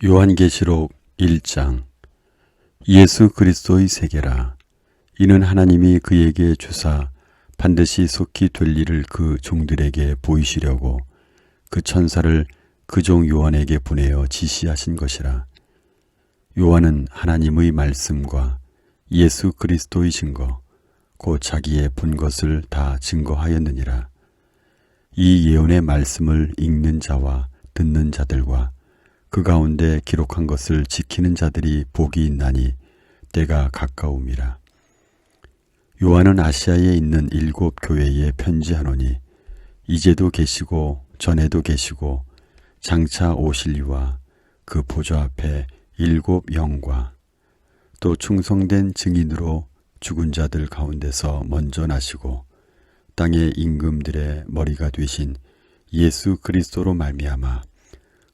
요한계시록 1장. 예수 그리스도의 세계라. 이는 하나님이 그에게 주사 반드시 속히 될 일을 그 종들에게 보이시려고 그 천사를 그 종 요한에게 보내어 지시하신 것이라. 요한은 하나님의 말씀과 예수 그리스도의 증거 곧 자기의 본 것을 다 증거하였느니라. 이 예언의 말씀을 읽는 자와 듣는 자들과 그 가운데 기록한 것을 지키는 자들이 복이 있나니 때가 가까움이라. 요한은 아시아에 있는 7 교회에 편지하노니 이제도 계시고 전에도 계시고 장차 오실 이와 그 보좌 앞에 7 영과 또 충성된 증인으로 죽은 자들 가운데서 먼저 나시고 땅의 임금들의 머리가 되신 예수 그리스도로 말미암아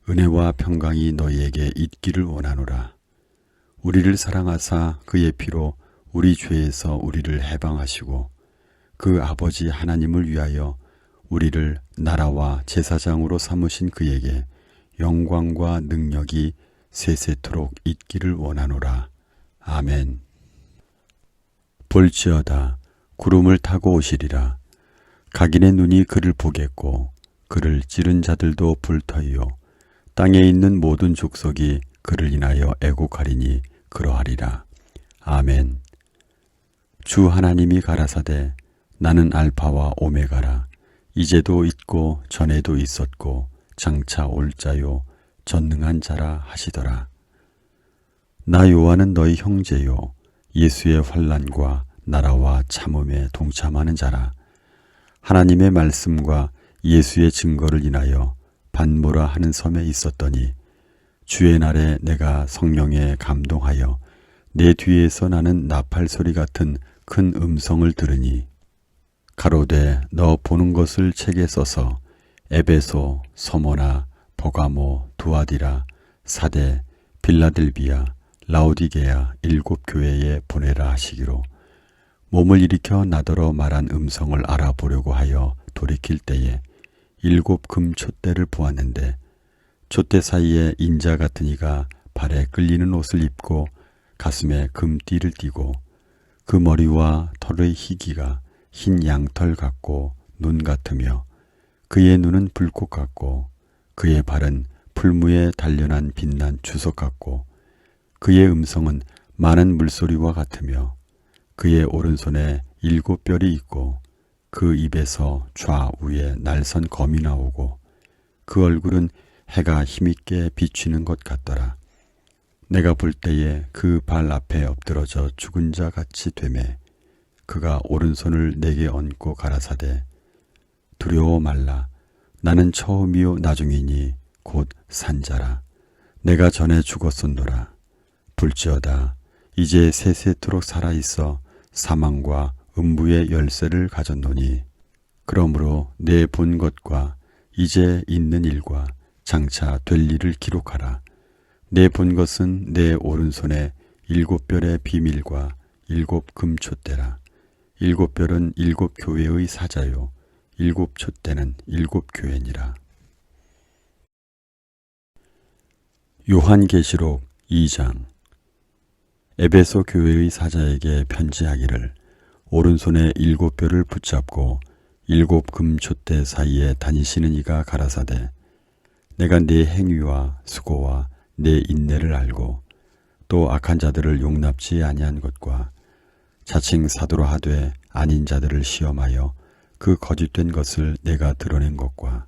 은혜와 평강이 너희에게 있기를 원하노라. 우리를 사랑하사 그의 피로 우리 죄에서 우리를 해방하시고 그 아버지 하나님을 위하여 우리를 나라와 제사장으로 삼으신 그에게 영광과 능력이 세세토록 있기를 원하노라. 아멘. 볼지어다 구름을 타고 오시리라. 각인의 눈이 그를 보겠고 그를 찌른 자들도 불터이요 땅에 있는 모든 족속이 그를 인하여 애곡하리니 그러하리라. 아멘. 주 하나님이 가라사대 나는 알파와 오메가라. 이제도 있고 전에도 있었고 장차 올 자요 전능한 자라 하시더라. 나 요한은 너희 형제요 예수의 환난과 나라와 참음에 동참하는 자라. 하나님의 말씀과 예수의 증거를 인하여 반모라 하는 섬에 있었더니 주의 날에 내가 성령에 감동하여 내 뒤에서 나는 나팔 소리 같은 큰 음성을 들으니 가로되 너 보는 것을 책에 써서 에베소, 서모나, 버가모, 두아디라, 사데, 빌라델비아, 라오디게아 7 교회에 보내라 하시기로 몸을 일으켜 나더러 말한 음성을 알아보려고 하여 돌이킬 때에 7 금촛대를 보았는데 촛대 사이에 인자 같은 이가 발에 끌리는 옷을 입고 가슴에 금띠를 띠고 그 머리와 털의 희기가 흰 양털 같고 눈 같으며 그의 눈은 불꽃 같고 그의 발은 풀무에 단련한 빛난 주석 같고 그의 음성은 많은 물소리와 같으며 그의 오른손에 7 뼈리 있고 그 입에서 좌우에 날선 검이 나오고 그 얼굴은 해가 힘있게 비추는 것 같더라. 내가 볼 때에 그 발 앞에 엎드러져 죽은 자 같이 되매 그가 오른손을 내게 얹고 가라사대 두려워 말라. 나는 처음이요 나중이니 곧 산자라. 내가 전에 죽었었노라. 볼지어다 이제 세세토록 살아있어 사망과 음부의 열쇠를 가졌노니 그러므로 내 본 것과 이제 있는 일과 장차 될 일을 기록하라. 내 본 것은 내 오른손에 7 별의 비밀과 7 금촛대라. 7 별은 7 교회의 사자요 7 촛대는 7 교회니라. 요한계시록 2장. 에베소 교회의 사자에게 편지하기를 오른손에 7 뼈를 붙잡고 7 금촛대 사이에 다니시는 이가 가라사대 내가 네 행위와 수고와 내 인내를 알고 또 악한 자들을 용납지 아니한 것과 자칭 사도로 하되 아닌 자들을 시험하여 그 거짓된 것을 내가 드러낸 것과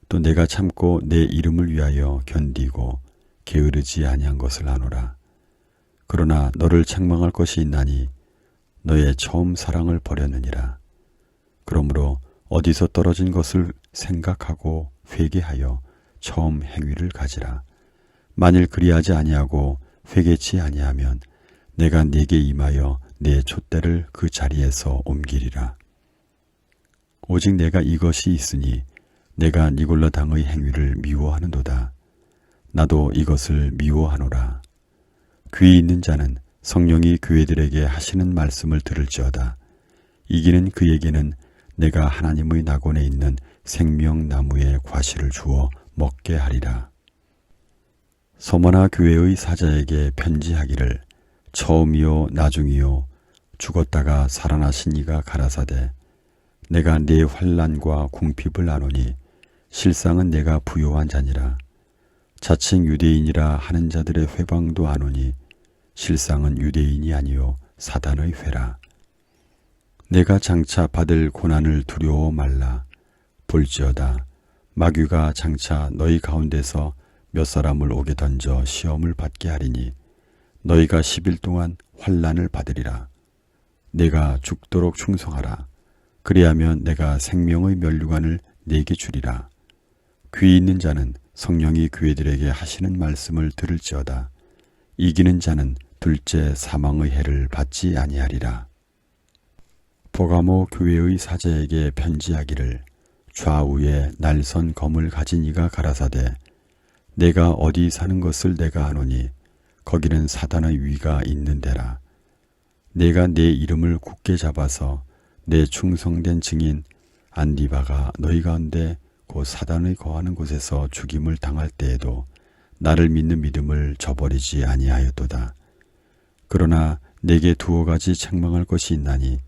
또 내가 참고 내 이름을 위하여 견디고 게으르지 아니한 것을 아노라. 그러나 너를 책망할 것이 있나니 너의 처음 사랑을 버렸느니라. 그러므로 어디서 떨어진 것을 생각하고 회개하여 처음 행위를 가지라. 만일 그리하지 아니하고 회개치 아니하면 내가 네게 임하여 내 촛대를 그 자리에서 옮기리라. 오직 내가 이것이 있으니 내가 니골라 당의 행위를 미워하는도다. 나도 이것을 미워하노라. 귀 있는 자는 성령이 교회들에게 하시는 말씀을 들을지어다. 이기는 그에게는 내가 하나님의 낙원에 있는 생명나무의 과실을 주어 먹게 하리라. 서머나 교회의 사자에게 편지하기를 처음이요 나중이요 죽었다가 살아나신 이가 가라사대 내가 네 환난과 궁핍을 아노니 실상은 내가 부요한 자니라. 자칭 유대인이라 하는 자들의 회방도 아노니 실상은 유대인이 아니요 사단의 회라. 내가 장차 받을 고난을 두려워 말라. 볼지어다 마귀가 장차 너희 가운데서 몇 사람을 옥에 던져 시험을 받게 하리니 너희가 10일 동안 환난을 받으리라. 내가 죽도록 충성하라. 그리하면 내가 생명의 면류관을 네게 주리라. 귀 있는 자는 성령이 교회들에게 하시는 말씀을 들을지어다. 이기는 자는 둘째 사망의 해를 받지 아니하리라. 보가모 교회의 사자에게 편지하기를 좌우에 날선 검을 가진 이가 가라사대 내가 어디 사는 것을 내가 아노니 거기는 사단의 위가 있는 데라. 내가 내 이름을 굳게 잡아서 내 충성된 증인 안디바가 너희 가운데 곧 사단의 거하는 곳에서 죽임을 당할 때에도 나를 믿는 믿음을 저버리지 아니하였도다. 그러나 내게 두어 가지 책망할 것이 있나니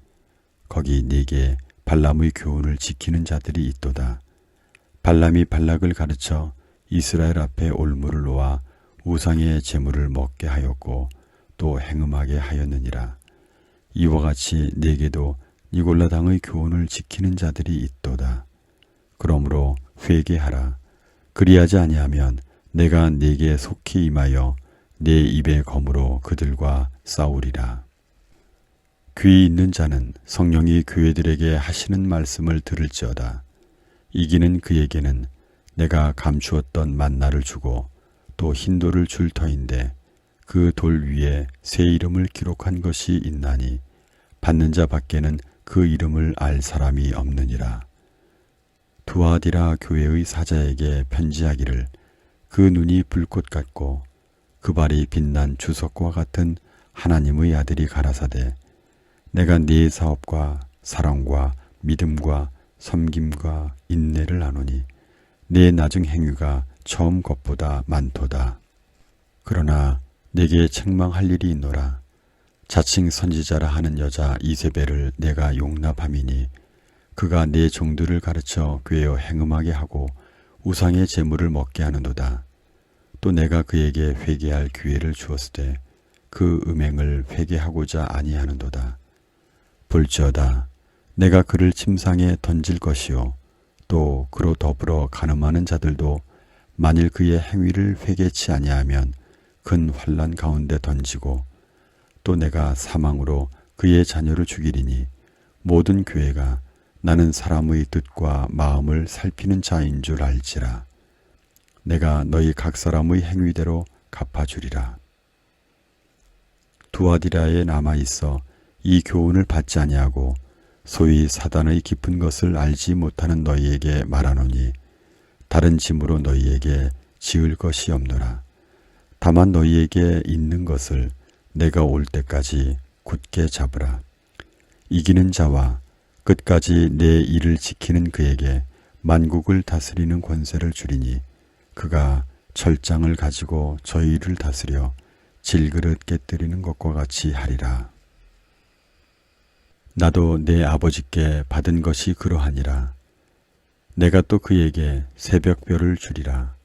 거기 네게 발람의 교훈을 지키는 자들이 있도다. 발람이 발락을 가르쳐 이스라엘 앞에 올무를 놓아 우상의 제물을 먹게 하였고 또 행음하게 하였느니라. 이와 같이 네게도 니골라 당의 교훈을 지키는 자들이 있도다. 그러므로 회개하라. 그리하지 아니하면 내가 네게 속히 임하여 내 입의 검으로 그들과 싸우리라. 귀 있는 자는 성령이 교회들에게 하시는 말씀을 들을지어다. 이기는 그에게는 내가 감추었던 만나를 주고 또 흰돌을 줄 터인데 그 돌 위에 새 이름을 기록한 것이 있나니 받는 자 밖에는 그 이름을 알 사람이 없느니라. 두아디라 교회의 사자에게 편지하기를 그 눈이 불꽃 같고 그 발이 빛난 주석과 같은 하나님의 아들이 가라사대 내가 네 사업과 사랑과 믿음과 섬김과 인내를 아노니 네 나중 행위가 처음 것보다 많도다. 그러나 내게 책망할 일이 있노라. 자칭 선지자라 하는 여자 이세벨을 내가 용납함이니 그가 내 종들을 가르쳐 꾀어 행음하게 하고 우상의 제물을 먹게 하는도다. 또 내가 그에게 회개할 기회를 주었으되 그 음행을 회개하고자 아니하는도다. 볼지어다 내가 그를 침상에 던질 것이요 또 그로 더불어 간음하는 자들도 만일 그의 행위를 회개치 아니하면 큰 환난 가운데 던지고 또 내가 사망으로 그의 자녀를 죽이리니 모든 교회가 나는 사람의 뜻과 마음을 살피는 자인 줄 알지라. 내가 너희 각 사람의 행위대로 갚아주리라. 두아디라에 남아있어 이 교훈을 받지 아니하고 소위 사단의 깊은 것을 알지 못하는 너희에게 말하노니 다른 짐으로 너희에게 지을 것이 없노라. 다만 너희에게 있는 것을 내가 올 때까지 굳게 잡으라. 이기는 자와 끝까지 내 일을 지키는 그에게 만국을 다스리는 권세를 주리니 그가 철장을 가지고 저희를 다스려 질그릇 깨뜨리는 것과 같이 하리라. 나도 내 아버지께 받은 것이 그러하니라. 내가 또 그에게 새벽별을 주리라.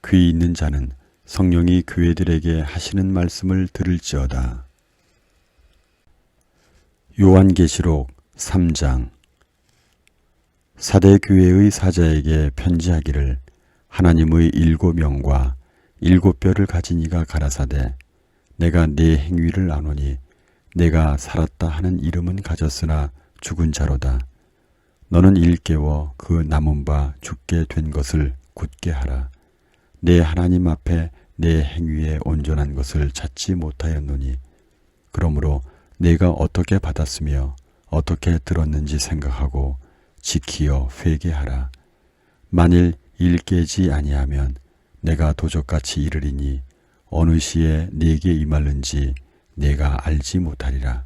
귀 있는 자는 성령이 교회들에게 하시는 말씀을 들을지어다. 요한계시록 3장. 사대 교회의 사자에게 편지하기를 하나님의 7명과 7뼈를 가진 이가 가라사대 내가 네 행위를 아노니 내가 살았다 하는 이름은 가졌으나 죽은 자로다. 너는 일깨워 그 남은 바 죽게 된 것을 굳게 하라. 내 하나님 앞에 내 행위에 온전한 것을 찾지 못하였노니 그러므로 내가 어떻게 받았으며 어떻게 들었는지 생각하고 지키어 회개하라. 만일 일 깨지 아니하면 내가 도적같이 이르리니 어느 시에 네게 임할는지 내가 알지 못하리라.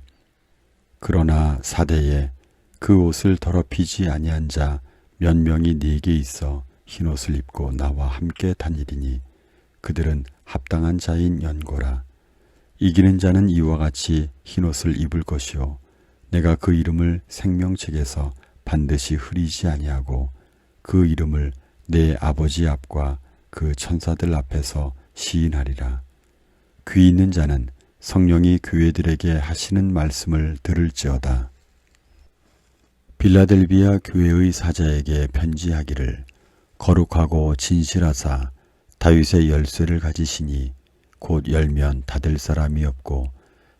그러나 사대에 그 옷을 더럽히지 아니한 자 몇 명이 네게 있어 흰옷을 입고 나와 함께 다니리니 그들은 합당한 자인 연고라. 이기는 자는 이와 같이 흰옷을 입을 것이요 내가 그 이름을 생명책에서 반드시 흐리지 아니하고 그 이름을 내 아버지 앞과 그 천사들 앞에서 시인하리라. 귀 있는 자는 성령이 교회들에게 하시는 말씀을 들을지어다. 빌라델비아 교회의 사자에게 편지하기를 거룩하고 진실하사 다윗의 열쇠를 가지시니 곧 열면 닫을 사람이 없고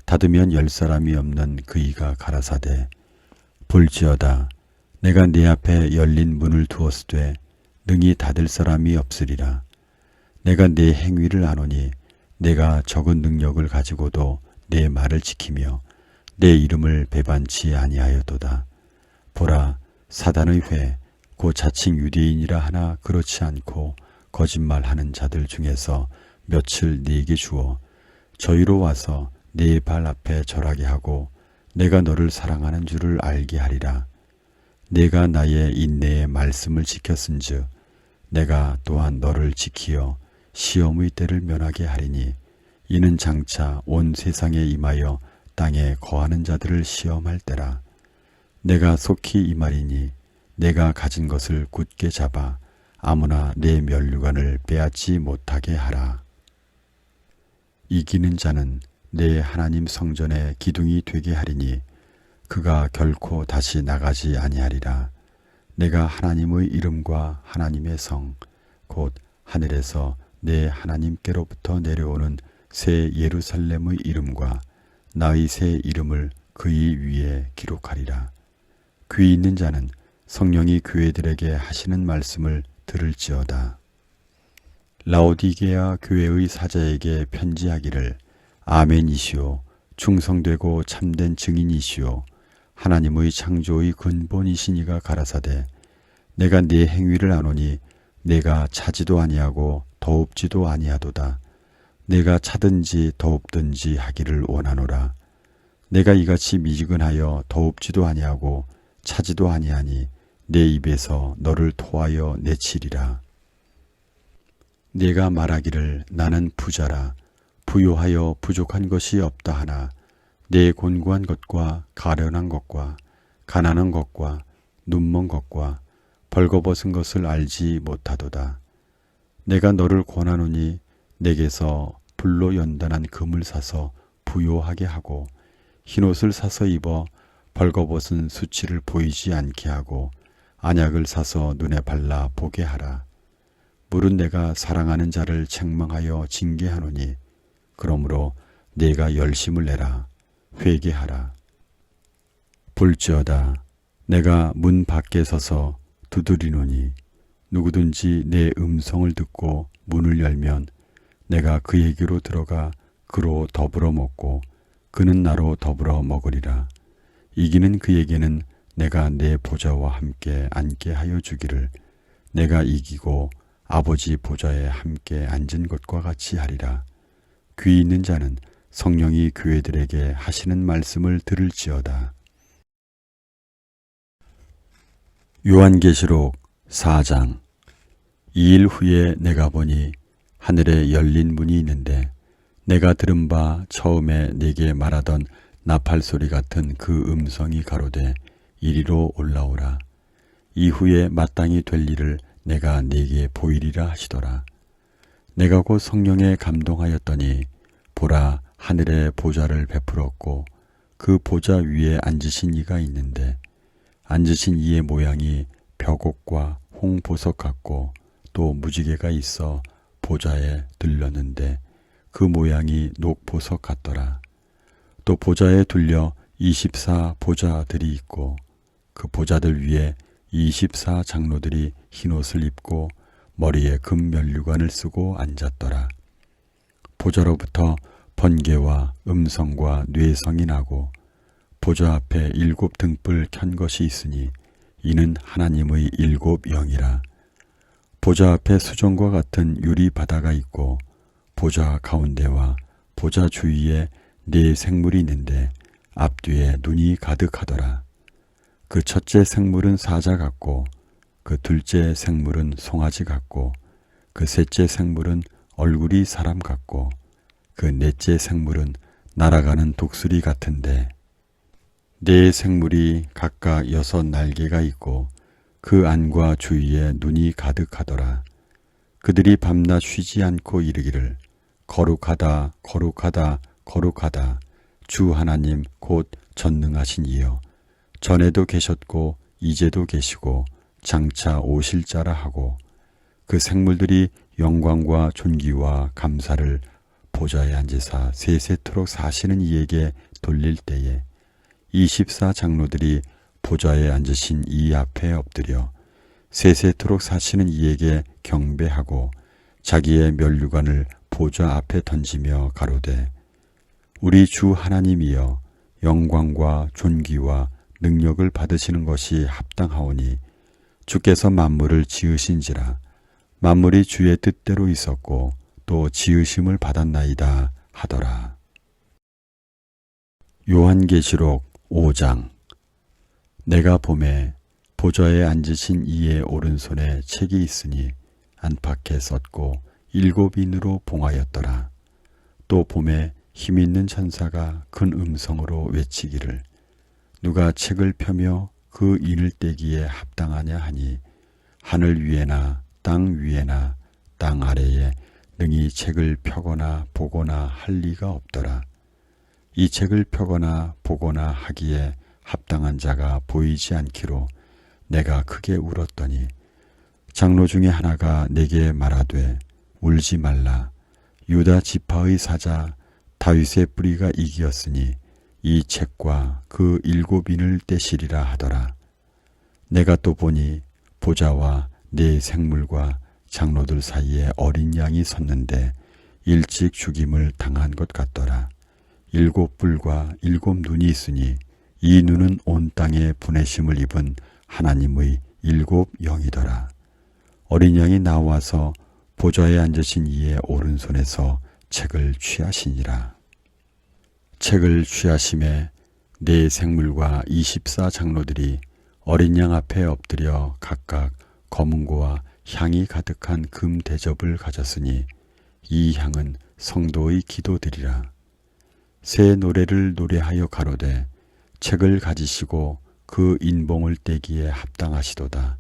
닫으면 열 사람이 없는 그이가 가라사대 볼지어다 내가 네 앞에 열린 문을 두었으되 능히 닫을 사람이 없으리라. 내가 네 행위를 아노니 내가 적은 능력을 가지고도 내 말을 지키며 내 이름을 배반치 아니하였도다. 보라 사단의 회 곧 자칭 유대인이라 하나 그렇지 않고 거짓말하는 자들 중에서 며칠 네게 주어 저희로 와서 네 발 앞에 절하게 하고 내가 너를 사랑하는 줄을 알게 하리라. 내가 나의 인내의 말씀을 지켰은즉 내가 또한 너를 지키어 시험의 때를 면하게 하리니 이는 장차 온 세상에 임하여 땅에 거하는 자들을 시험할 때라. 내가 속히 이 말이니 내가 가진 것을 굳게 잡아 아무나 내 면류관을 빼앗지 못하게 하라. 이기는 자는 내 하나님 성전의 기둥이 되게 하리니 그가 결코 다시 나가지 아니하리라. 내가 하나님의 이름과 하나님의 성 곧 하늘에서 내 하나님께로부터 내려오는 새 예루살렘의 이름과 나의 새 이름을 그의 위에 기록하리라. 귀 있는 자는 성령이 교회들에게 하시는 말씀을 들을지어다. 라오디게아 교회의 사자에게 편지하기를 아멘이시오 충성되고 참된 증인이시오 하나님의 창조의 근본이시니가 가라사대 내가 네 행위를 아노니 내가 차지도 아니하고 더웁지도 아니하도다. 내가 차든지 더웁든지 하기를 원하노라. 내가 이같이 미지근하여 더웁지도 아니하고 차지도 아니하니 내 입에서 너를 토하여 내치리라. 내가 말하기를 나는 부자라 부요하여 부족한 것이 없다 하나 내 곤고한 것과 가련한 것과 가난한 것과 눈먼 것과 벌거벗은 것을 알지 못하도다. 내가 너를 권하노니 내게서 불로 연단한 금을 사서 부요하게 하고 흰옷을 사서 입어 벌거벗은 수치를 보이지 않게 하고 안약을 사서 눈에 발라 보게 하라. 물은 내가 사랑하는 자를 책망하여 징계하노니 그러므로 내가 열심을 내라 회개하라. 볼지어다 내가 문 밖에 서서 두드리노니 누구든지 내 음성을 듣고 문을 열면 내가 그에게로 들어가 그로 더불어 먹고 그는 나로 더불어 먹으리라. 이기는 그에게는 내가 내 보좌와 함께 앉게 하여 주기를 내가 이기고 아버지 보좌에 함께 앉은 것과 같이 하리라. 귀 있는 자는 성령이 교회들에게 하시는 말씀을 들을지어다. 요한계시록 4장. 2일 후에 내가 보니 하늘에 열린 문이 있는데 내가 들은 바 처음에 내게 말하던 나팔 소리 같은 그 음성이 가로되 이리로 올라오라. 이후에 마땅히 될 일을 내가 네게 보이리라 하시더라. 내가 곧 성령에 감동하였더니 보라 하늘에 보좌를 베풀었고 그 보좌 위에 앉으신 이가 있는데 앉으신 이의 모양이 벽옥과 홍보석 같고 또 무지개가 있어 보좌에 들렸는데 그 모양이 녹보석 같더라. 또 보좌에 둘려 24 보좌들이 있고 그 보좌들 위에 24 장로들이 흰옷을 입고 머리에 금면류관을 쓰고 앉았더라. 보좌로부터 번개와 음성과 뇌성이 나고 보좌 앞에 7 등불 켠 것이 있으니 이는 하나님의 7 영이라. 보좌 앞에 수정과 같은 유리 바다가 있고 보좌 가운데와 보좌 주위에 4 생물이 있는데 앞뒤에 눈이 가득하더라. 그 첫째 생물은 사자 같고 그 둘째 생물은 송아지 같고 그 셋째 생물은 얼굴이 사람 같고 그 넷째 생물은 날아가는 독수리 같은데 네 생물이 각각 6 날개가 있고 그 안과 주위에 눈이 가득하더라. 그들이 밤낮 쉬지 않고 이르기를 거룩하다 거룩하다 거룩하다 주 하나님 곧 전능하신 이여 전에도 계셨고 이제도 계시고 장차 오실 자라 하고 그 생물들이 영광과 존귀와 감사를 보좌에 앉으사 세세토록 사시는 이에게 돌릴 때에 24 장로들이 보좌에 앉으신 이 앞에 엎드려 세세토록 사시는 이에게 경배하고 자기의 면류관을 보좌 앞에 던지며 가로되 우리 주 하나님이여 영광과 존귀와 능력을 받으시는 것이 합당하오니 주께서 만물을 지으신지라 만물이 주의 뜻대로 있었고 또 지으심을 받았나이다 하더라. 요한계시록 5장. 내가 보매 보좌에 앉으신 이의 오른손에 책이 있으니 안팎에 썼고 7인으로 봉하였더라. 또 보매 힘있는 천사가 큰 음성으로 외치기를 누가 책을 펴며 그 인을 떼기에 합당하냐 하니 하늘 위에나 땅 위에나 땅 아래에 능히 책을 펴거나 보거나 할 리가 없더라. 이 책을 펴거나 보거나 하기에 합당한 자가 보이지 않기로 내가 크게 울었더니 장로 중에 하나가 내게 말하되 울지 말라. 유다 지파의 사자 다윗의 뿌리가 이기었으니 이 책과 그 7인을 떼시리라 하더라. 내가 또 보니 보좌와 네 생물과 장로들 사이에 어린 양이 섰는데 일찍 죽임을 당한 것 같더라. 7뿔과 7눈이 있으니 이 눈은 온 땅에 보내심을 입은 하나님의 7 영이더라. 어린 양이 나와서 보좌에 앉으신 이의 오른손에서 책을 취하시니라. 책을 취하심에 네 생물과 24 장로들이 어린 양 앞에 엎드려 각각 검은고와 향이 가득한 금 대접을 가졌으니 이 향은 성도의 기도들이라. 새 노래를 노래하여 가로되 책을 가지시고 그 인봉을 떼기에 합당하시도다.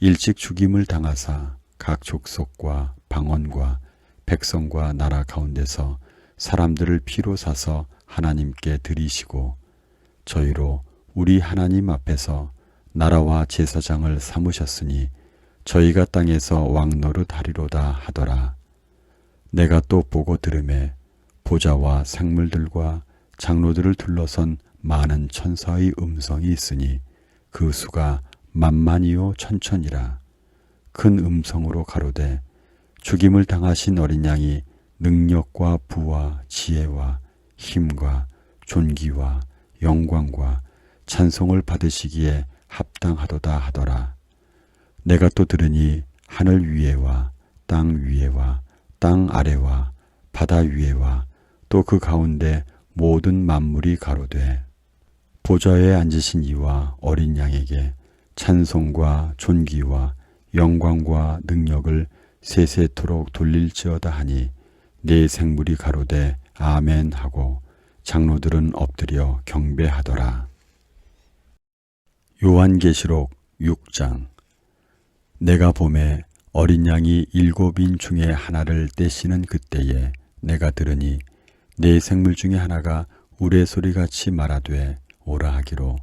일찍 죽임을 당하사 각 족속과 방언과 백성과 나라 가운데서 사람들을 피로 사서 하나님께 드리시고 저희로 우리 하나님 앞에서 나라와 제사장을 삼으셨으니 저희가 땅에서 왕노릇 하리로다 하더라. 내가 또 보고 들으매 보좌와 생물들과 장로들을 둘러선 많은 천사의 음성이 있으니 그 수가 만만이요 천천이라. 큰 음성으로 가로되 죽임을 당하신 어린 양이 능력과 부와 지혜와 힘과 존귀와 영광과 찬송을 받으시기에 합당하도다 하더라. 내가 또 들으니 하늘 위에와 땅 위에와 땅 아래와 바다 위에와 또 그 가운데 모든 만물이 가로되 보좌에 앉으신 이와 어린 양에게 찬송과 존귀와 영광과 능력을 세세토록 돌릴지어다 하니 네 생물이 가로되 아멘 하고 장로들은 엎드려 경배하더라. 요한계시록 6장. 내가 보매 어린 양이 7인 중에 하나를 떼시는 그때에 내가 들으니 네 생물 중에 하나가 우레소리같이 말하되 오라 하기로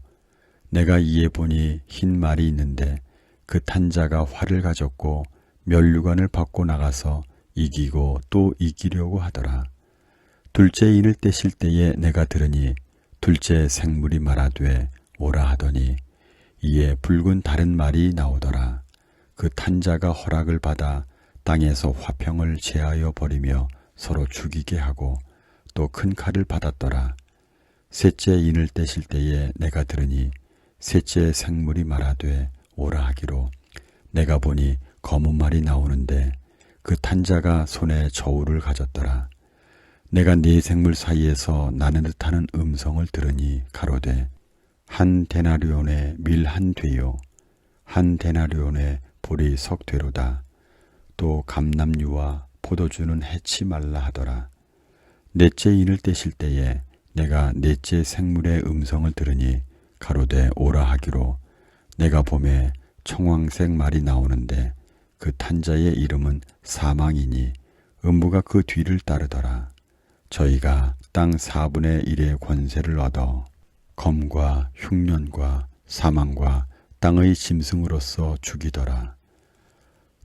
내가 이에 보니 흰 말이 있는데 그 탄 자가 활을 가졌고 면류관을 받고 나가서 이기고 또 이기려고 하더라. 둘째 인을 떼실 때에 내가 들으니 둘째 생물이 말하되 오라 하더니 이에 붉은 다른 말이 나오더라. 그 탄 자가 허락을 받아 땅에서 화평을 제하여 버리며 서로 죽이게 하고 또 큰 칼을 받았더라. 셋째 인을 떼실 때에 내가 들으니 셋째 생물이 말하되 오라 하기로 내가 보니 검은 말이 나오는데 그 탄 자가 손에 저울을 가졌더라. 내가 네 생물 사이에서 나는 듯하는 음성을 들으니 가로되 한 데나리온의 밀 한 되요 한 데나리온의 보리 석 되로다. 또 감람류와 포도주는 해치 말라 하더라. 넷째 인을 떼실 때에 내가 넷째 생물의 음성을 들으니 가로되 오라 하기로 내가 봄에 청황색 말이 나오는데 그 탄자의 이름은 사망이니 음부가 그 뒤를 따르더라. 저희가 땅 4분의 1의 권세를 얻어 검과 흉년과 사망과 땅의 짐승으로서 죽이더라.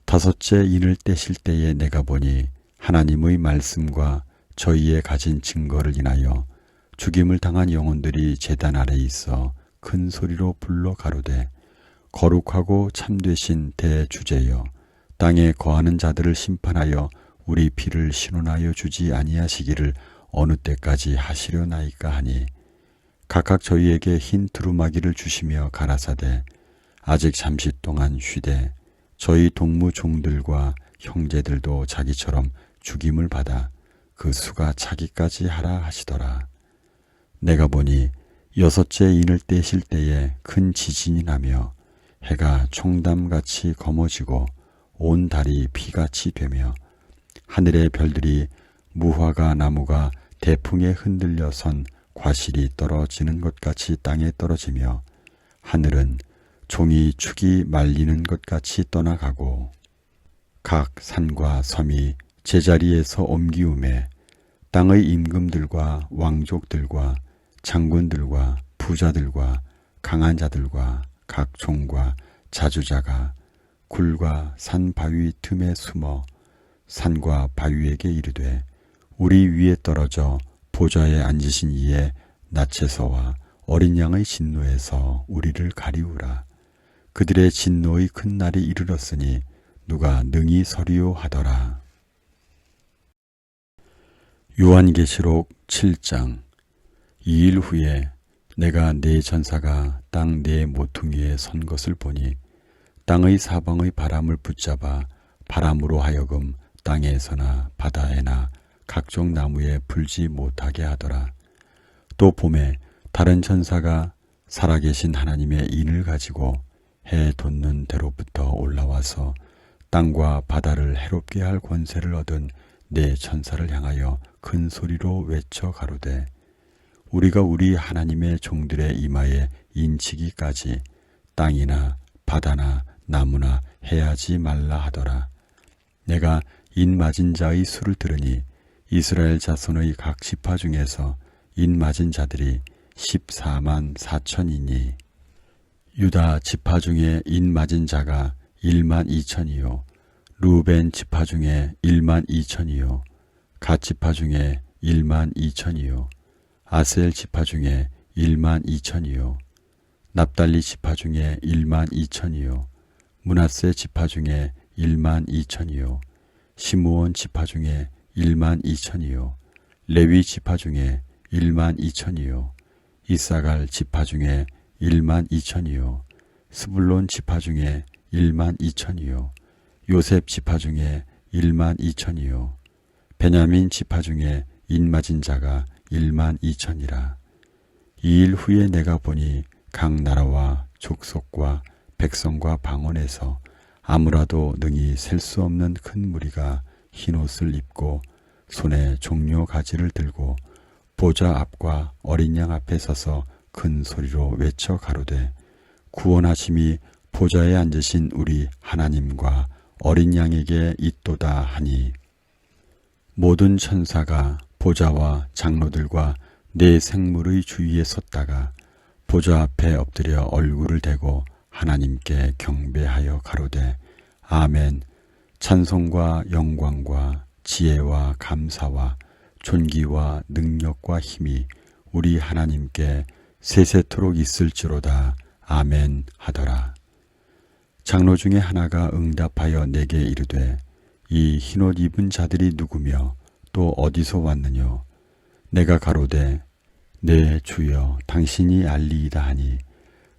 다섯째 인을 떼실 때에 내가 보니 하나님의 말씀과 저희의 가진 증거를 인하여 죽임을 당한 영혼들이 제단 아래 있어 큰 소리로 불러 가로되 거룩하고 참되신 대주제여 땅에 거하는 자들을 심판하여 우리 피를 신원하여 주지 아니하시기를 어느 때까지 하시려나이까 하니 각각 저희에게 흰 두루마기를 주시며 가라사대 아직 잠시 동안 쉬되 저희 동무 종들과 형제들도 자기처럼 죽임을 받아 그 수가 차기까지 하라 하시더라. 내가 보니 여섯째 인을 떼실 때에 큰 지진이 나며 해가 총담같이 검어지고 온 달이 피같이 되며 하늘의 별들이 무화과 나무가 대풍에 흔들려 선 과실이 떨어지는 것 같이 땅에 떨어지며 하늘은 종이 축이 말리는 것 같이 떠나가고 각 산과 섬이 제자리에서 옮기움에 땅의 임금들과 왕족들과 장군들과 부자들과 강한 자들과 각 종과 자주자가 굴과 산 바위 틈에 숨어 산과 바위에게 이르되 우리 위에 떨어져 보좌에 앉으신 이의 낯에서와 어린 양의 진노에서 우리를 가리우라. 그들의 진노의 큰 날이 이르렀으니 누가 능히 서리요 하더라. 요한계시록 7장. 2일 후에 내가 네 전사가 땅 네 모퉁이에 선 것을 보니 땅의 사방의 바람을 붙잡아 바람으로 하여금 땅에서나 바다에나 각종 나무에 불지 못하게 하더라. 또 봄에 다른 천사가 살아계신 하나님의 인을 가지고 해 돋는 대로부터 올라와서 땅과 바다를 해롭게 할 권세를 얻은 네 천사를 향하여 큰 소리로 외쳐 가로되 우리가 우리 하나님의 종들의 이마에 인치기까지 땅이나 바다나 나무나 해하지 말라 하더라. 내가 인 맞은 자의 수를 들으니 이스라엘 자손의 각 지파 중에서 인 맞은 자들이 14만 4천이니 유다 지파 중에 인 맞은 자가 1만 2천이요 루벤 지파 중에 1만 2천이요 갓 지파 중에 1만 2천이요 아셀 지파 중에 1만 2천이요 납달리 지파 중에 1만 2천이요 므낫세 지파 중에 1만 2천이요 시므온 지파 중에 1만 2천이요 레위 지파 중에 1만 2천이요 이사갈 지파 중에 1만 2천이요 스불론 지파 중에 1만 2천이요 요셉 지파 중에 1만 2천이요 베냐민 지파 중에 인 맞은 자가 1만 2천이라. 2일 후에 내가 보니 각 나라와 족속과 백성과 방언에서 아무라도 능히 셀 수 없는 큰 무리가 흰옷을 입고 손에 종려 가지를 들고 보좌 앞과 어린 양 앞에 서서 큰 소리로 외쳐 가로되 구원하심이 보좌에 앉으신 우리 하나님과 어린 양에게 있도다 하니 모든 천사가 보좌와 장로들과 네 생물의 주위에 섰다가 보좌 앞에 엎드려 얼굴을 대고 하나님께 경배하여 가로되 아멘. 찬송과 영광과 지혜와 감사와 존귀와 능력과 힘이 우리 하나님께 세세토록 있을지로다. 아멘 하더라. 장로 중에 하나가 응답하여 내게 이르되 이 흰옷 입은 자들이 누구며 또 어디서 왔느뇨? 내가 가로되 네 주여 당신이 알리이다 하니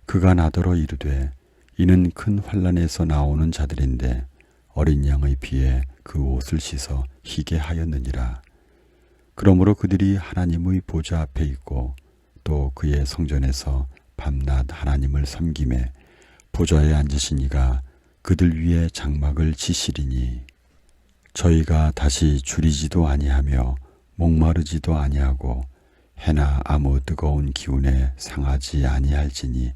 그가 나더러 이르되 이는 큰 환난에서 나오는 자들인데 어린 양의 피에 그 옷을 씻어 희게 하였느니라. 그러므로 그들이 하나님의 보좌 앞에 있고 또 그의 성전에서 밤낮 하나님을 섬기매 보좌에 앉으신 이가 그들 위에 장막을 치시리니 저희가 다시 줄이지도 아니하며 목마르지도 아니하고 해나 아무 뜨거운 기운에 상하지 아니할지니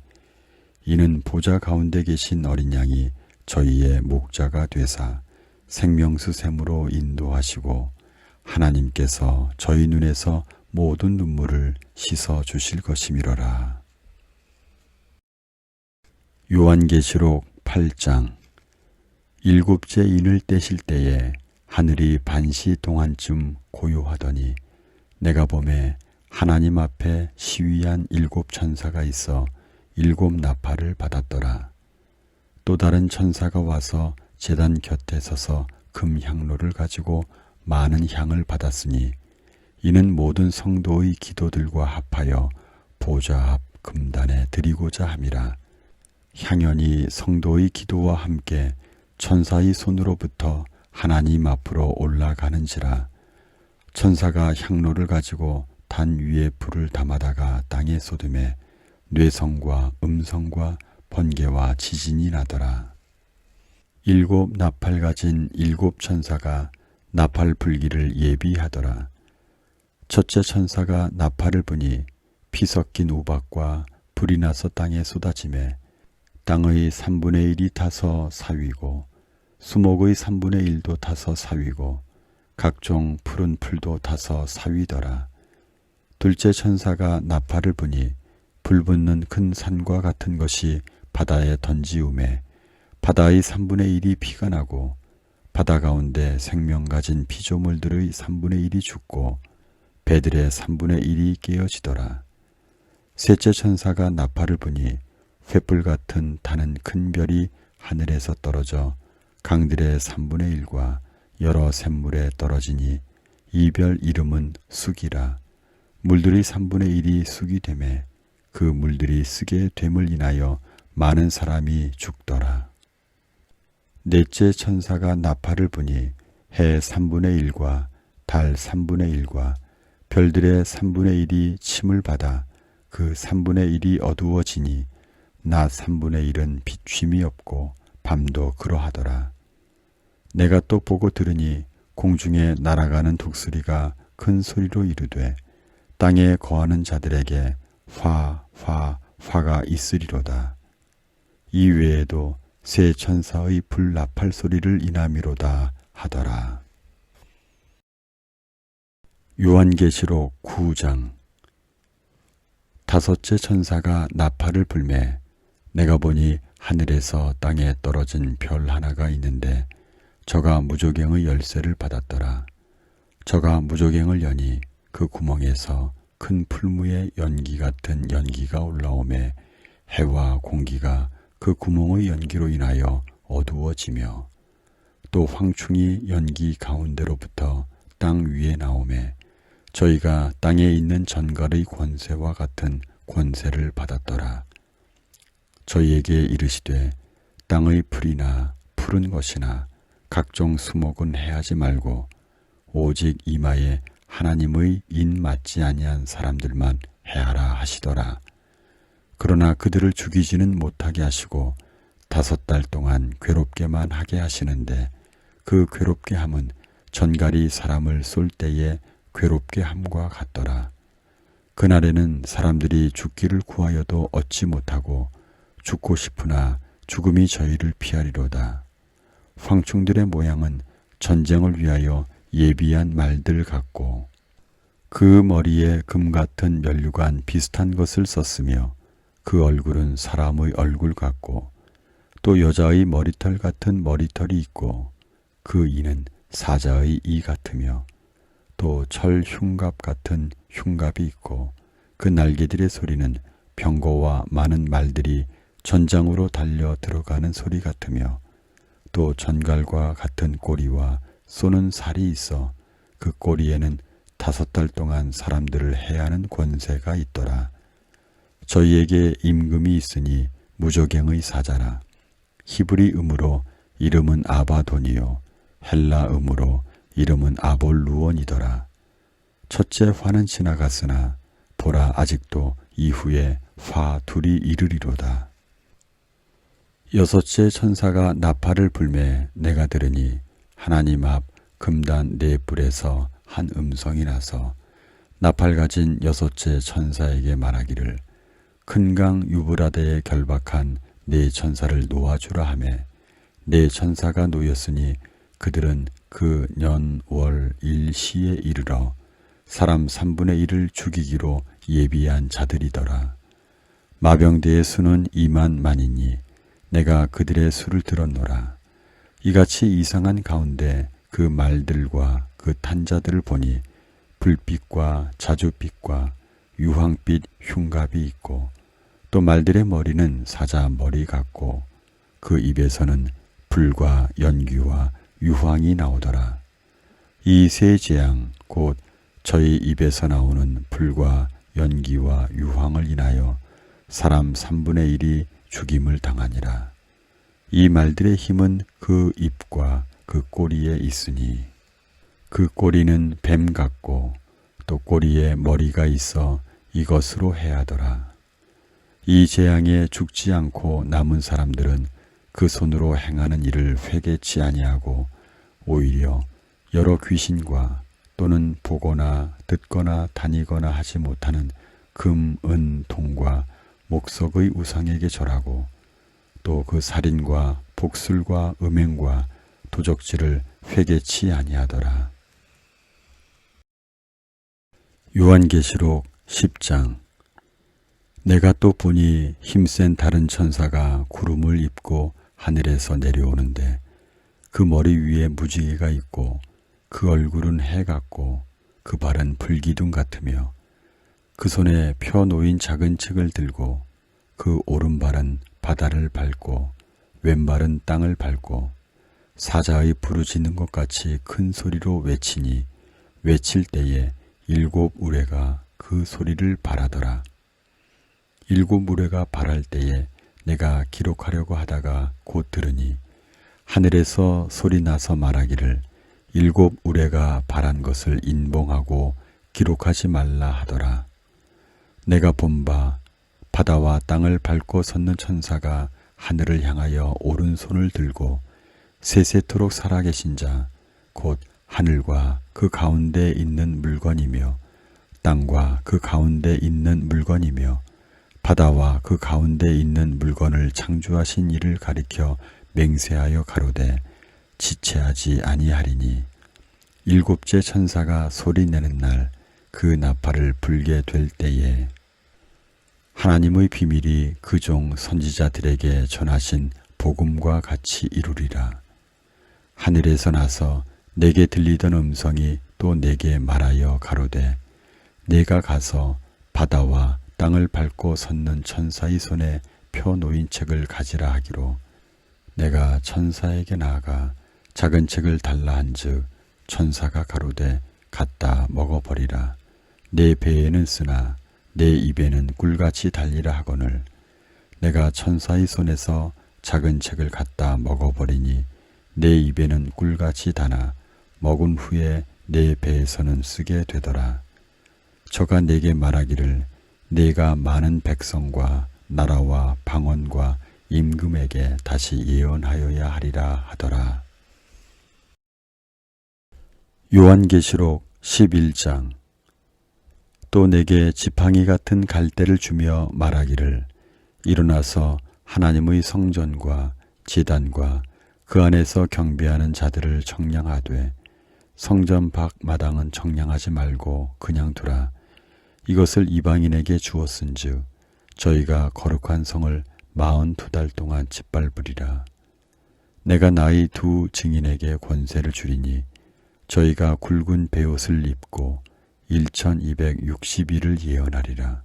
이는 보좌 가운데 계신 어린 양이 저희의 목자가 되사 생명수 샘으로 인도하시고 하나님께서 저희 눈에서 모든 눈물을 씻어 주실 것이미러라. 요한계시록 8장. 일곱째 인을 떼실 때에 하늘이 반시 동안쯤 고요하더니 내가 보매 하나님 앞에 시위한 일곱 천사가 있어 일곱 나팔을 받았더라. 또 다른 천사가 와서 제단 곁에 서서 금 향로를 가지고 많은 향을 받았으니 이는 모든 성도의 기도들과 합하여 보좌 앞 금단에 드리고자 함이라. 향연이 성도의 기도와 함께 천사의 손으로부터 하나님 앞으로 올라가는지라. 천사가 향로를 가지고 단 위에 불을 담아다가 땅에 쏟음에 뇌성과 음성과 번개와 지진이 나더라. 일곱 나팔 가진 일곱 천사가 나팔 불기를 예비하더라. 첫째 천사가 나팔을 부니 피 섞인 우박과 불이 나서 땅에 쏟아지매 땅의 3분의 1이 타서 사위고 수목의 3분의 1도 타서 사위고 각종 푸른 풀도 타서 사위더라. 둘째 천사가 나팔을 부니 불붙는 큰 산과 같은 것이 바다에 던지우매 바다의 3분의 1이 피가 나고 바다 가운데 생명 가진 피조물들의 3분의 1이 죽고 배들의 3분의 1이 깨어지더라. 셋째 천사가 나팔을 부니 횃불 같은 타는 큰 별이 하늘에서 떨어져 강들의 3분의 1과 여러 샘물에 떨어지니 이 별 이름은 쑥이라. 물들의 3분의 1이 쑥이 되매 그 물들이 쓰게 됨을 인하여 많은 사람이 죽더라. 넷째 천사가 나팔을 부니 해 3분의 1과 달 3분의 1과 별들의 3분의 1이 침을 받아 그 3분의 1이 어두워지니 낮 3분의 1은 비춤이 없고 밤도 그러하더라. 내가 또 보고 들으니 공중에 날아가는 독수리가 큰 소리로 이르되 땅에 거하는 자들에게 화가 있으리로다. 이 외에도 세 천사의 불 나팔 소리를 인함이로다 하더라. 요한계시록 9장. 다섯째 천사가 나팔을 불매 내가 보니 하늘에서 땅에 떨어진 별 하나가 있는데 저가 무조갱의 열쇠를 받았더라. 저가 무조갱을 여니 그 구멍에서 큰 풀무에 연기 같은 연기가 올라오매 해와 공기가 그 구멍의 연기로 인하여 어두워지며 또 황충이 연기 가운데로부터 땅 위에 나오매 저희가 땅에 있는 전갈의 권세와 같은 권세를 받았더라. 저희에게 이르시되 땅의 풀이나 푸른 것이나 각종 수목은 해하지 말고 오직 이마에 하나님의 인 맞지 아니한 사람들만 해하라 하시더라. 그러나 그들을 죽이지는 못하게 하시고 5달 동안 괴롭게만 하게 하시는데 그 괴롭게 함은 전갈이 사람을 쏠 때에 괴롭게 함과 같더라. 그날에는 사람들이 죽기를 구하여도 얻지 못하고 죽고 싶으나 죽음이 저희를 피하리로다. 황충들의 모양은 전쟁을 위하여 예비한 말들 같고 그 머리에 금 같은 면류관 비슷한 것을 썼으며 그 얼굴은 사람의 얼굴 같고 또 여자의 머리털 같은 머리털이 있고 그 이는 사자의 이 같으며 또 철 흉갑 같은 흉갑이 있고 그 날개들의 소리는 병거와 많은 말들이 전장으로 달려 들어가는 소리 같으며 또 전갈과 같은 꼬리와 쏘는 살이 있어 그 꼬리에는 5달 동안 사람들을 해하는 권세가 있더라. 저희에게 임금이 있으니 무조갱의 사자라. 히브리 음으로 이름은 아바돈이요 헬라 음으로 이름은 아볼루온이더라. 첫째 화는 지나갔으나 보라 아직도 이후에 화 둘이 이르리로다. 여섯째 천사가 나팔을 불매 내가 들으니 하나님 앞 금단 4뿔에서 한 음성이 나서 나팔 가진 6째 천사에게 말하기를 큰 강 유브라데에 결박한 4천사를 놓아주라 하매 4천사가 놓였으니 그들은 그 년, 월, 일, 시에 이르러 사람 3분의 1을 죽이기로 예비한 자들이더라. 마병대의 수는 2만만이니 내가 그들의 수를 들었노라. 이같이 이상한 가운데 그 말들과 그 탄자들을 보니 불빛과 자줏빛과 유황빛 흉갑이 있고 또 말들의 머리는 사자 머리 같고 그 입에서는 불과 연기와 유황이 나오더라. 이 세 재앙 곧 저희 입에서 나오는 불과 연기와 유황을 인하여 사람 3분의 1이 죽임을 당하니라. 이 말들의 힘은 그 입과 그 꼬리에 있으니 그 꼬리는 뱀 같고 또 꼬리에 머리가 있어 이것으로 해하더라. 이 재앙에 죽지 않고 남은 사람들은 그 손으로 행하는 일을 회개치 아니하고 오히려 여러 귀신과 또는 보거나 듣거나 다니거나 하지 못하는 금, 은, 동과 목석의 우상에게 절하고 또 그 살인과 복술과 음행과 도적질을 회개치 아니하더라. 요한계시록 10장. 내가 또 보니 힘센 다른 천사가 구름을 입고 하늘에서 내려오는데 그 머리 위에 무지개가 있고 그 얼굴은 해 같고 그 발은 불기둥 같으며 그 손에 펴 놓인 작은 책을 들고 그 오른발은 바다를 밟고 왼발은 땅을 밟고 사자의 부르짖는 것 같이 큰 소리로 외치니 외칠 때에 7 우레가 그 소리를 발하더라. 7 우레가 발할 때에 내가 기록하려고 하다가 곧 들으니 하늘에서 소리 나서 말하기를 7 우레가 발한 것을 인봉하고 기록하지 말라 하더라. 내가 본 바 바다와 땅을 밟고 섰는 천사가 하늘을 향하여 오른손을 들고 세세토록 살아계신 자 곧 하늘과 그 가운데 있는 물건이며 땅과 그 가운데 있는 물건이며 바다와 그 가운데 있는 물건을 창조하신 이를 가리켜 맹세하여 가로되 지체하지 아니하리니 7째 천사가 소리내는 날 그 나팔을 불게 될 때에 하나님의 비밀이 그 종 선지자들에게 전하신 복음과 같이 이루리라. 하늘에서 나서 내게 들리던 음성이 또 내게 말하여 가로되 내가 가서 바다와 땅을 밟고 섰는 천사의 손에 펴 놓인 책을 가지라 하기로 내가 천사에게 나아가 작은 책을 달라 한즉 천사가 가로되 갖다 먹어버리라. 내 배에는 쓰나 내 입에는 꿀같이 달리라 하거늘 내가 천사의 손에서 작은 책을 갖다 먹어버리니 내 입에는 꿀같이 다나 먹은 후에 내 배에서는 쓰게 되더라. 저가 내게 말하기를 내가 많은 백성과 나라와 방언과 임금에게 다시 예언하여야 하리라 하더라. 요한계시록 11장. 또 내게 지팡이 같은 갈대를 주며 말하기를 일어나서 하나님의 성전과 제단과 그 안에서 경배하는 자들을 청량하되 성전 밖 마당은 청량하지 말고 그냥 두라. 이것을 이방인에게 주었은즉 저희가 거룩한 성을 42달 동안 짓밟으리라. 내가 나의 2 증인에게 권세를 주리니 저희가 굵은 베옷을 입고 1260일을 예언하리라.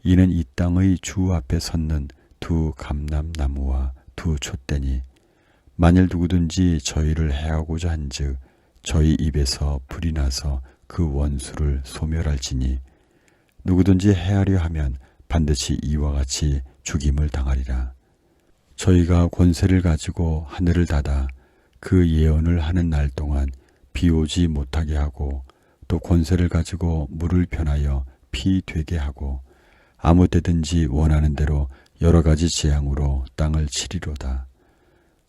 이는 이 땅의 주 앞에 섰는 2 감람나무와 2 촛대니 만일 누구든지 저희를 해하고자 한즉 저희 입에서 불이 나서 그 원수를 소멸할지니 누구든지 해하려 하면 반드시 이와 같이 죽임을 당하리라. 저희가 권세를 가지고 하늘을 닫아 그 예언을 하는 날 동안 비 오지 못하게 하고 또 권세를 가지고 물을 변하여 피 되게 하고 아무 때든지 원하는 대로 여러 가지 재앙으로 땅을 치리로다.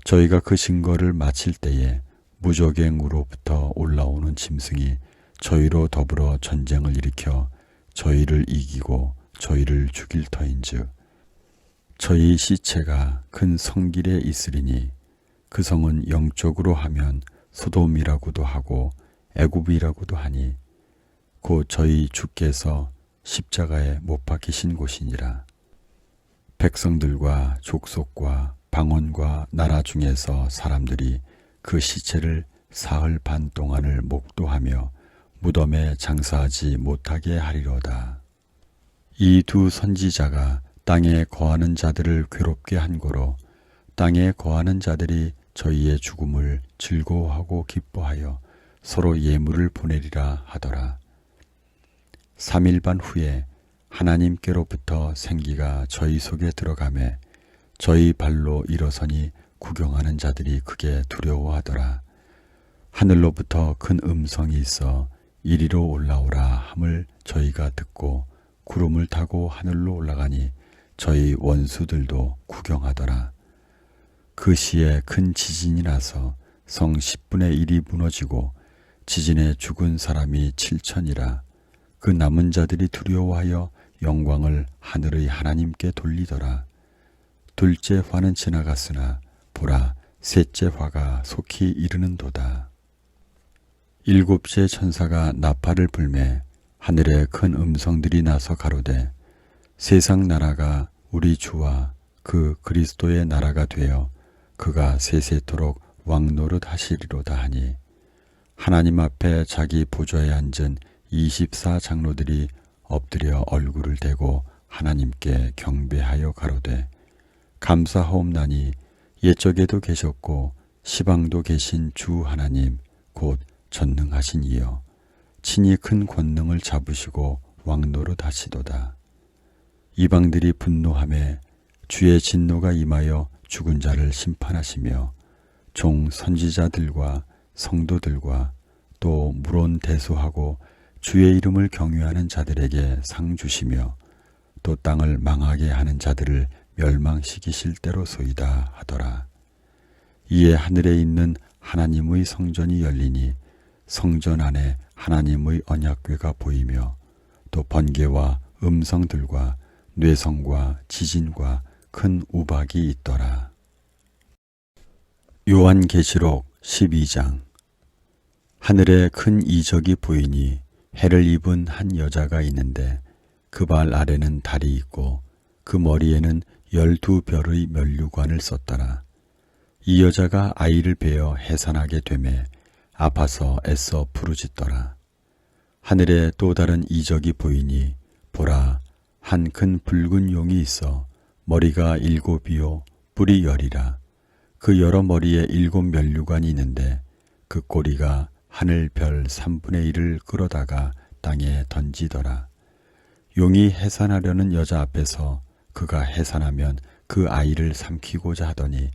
저희가 그 증거를 마칠 때에 무적행으로부터 올라오는 짐승이 저희로 더불어 전쟁을 일으켜 저희를 이기고 저희를 죽일 터인즉 저희 시체가 큰 성길에 있으리니 그 성은 영적으로 하면 소돔이라고도 하고 애굽이라고도 하니 곧 저희 주께서 십자가에 못 박히신 곳이니라. 백성들과 족속과 방언과 나라 중에서 사람들이 그 시체를 사흘 반 동안을 목도하며 무덤에 장사하지 못하게 하리로다. 이 두 선지자가 땅에 거하는 자들을 괴롭게 한 고로 땅에 거하는 자들이 저희의 죽음을 즐거워하고 기뻐하여 서로 예물을 보내리라 하더라. 3일 반 후에 하나님께로부터 생기가 저희 속에 들어가매 저희 발로 일어서니 구경하는 자들이 크게 두려워하더라. 하늘로부터 큰 음성이 있어 이리로 올라오라 함을 저희가 듣고 구름을 타고 하늘로 올라가니 저희 원수들도 구경하더라. 그 시에 큰 지진이 나서 성 10분의 1이 무너지고 지진에 죽은 사람이 7천이라. 그 남은 자들이 두려워하여 영광을 하늘의 하나님께 돌리더라. 둘째 화는 지나갔으나 보라 셋째 화가 속히 이르는도다. 일곱째 천사가 나팔을 불매 하늘에 큰 음성들이 나서 가로되 세상 나라가 우리 주와 그 그리스도의 나라가 되어 그가 세세토록 왕노릇 하시리로다 하니 하나님 앞에 자기 보좌에 앉은 24장로들이 엎드려 얼굴을 대고 하나님께 경배하여 가로되 감사하옵나니 옛적에도 계셨고 시방도 계신 주 하나님 곧 전능하신 이여 친히 큰 권능을 잡으시고 왕노릇 하시도다. 이방들이 분노하매 주의 진노가 임하여 죽은 자를 심판하시며 종 선지자들과 성도들과 또 물론 대소하고 주의 이름을 경외하는 자들에게 상 주시며 또 땅을 망하게 하는 자들을 멸망시키실 때로소이다 하더라. 이에 하늘에 있는 하나님의 성전이 열리니 성전 안에 하나님의 언약궤가 보이며 또 번개와 음성들과 뇌성과 지진과 큰 우박이 있더라. 요한계시록 12장. 하늘에 큰 이적이 보이니 해를 입은 한 여자가 있는데 그 발 아래는 달이 있고 그 머리에는 12별의 면류관을 썼더라. 이 여자가 아이를 베어 해산하게 되매 아파서 애써 부르짖더라. 하늘에 또 다른 이적이 보이니 보라 한 큰 붉은 용이 있어 머리가 7이요 뿔이 10이라. 그 여러 머리에 7 면류관이 있는데 그 꼬리가 하늘 별 3분의 1을 끌어다가 땅에 던지더라. 용이 해산하려는 여자 앞에서 그가 해산하면 그 아이를 삼키고자 하더니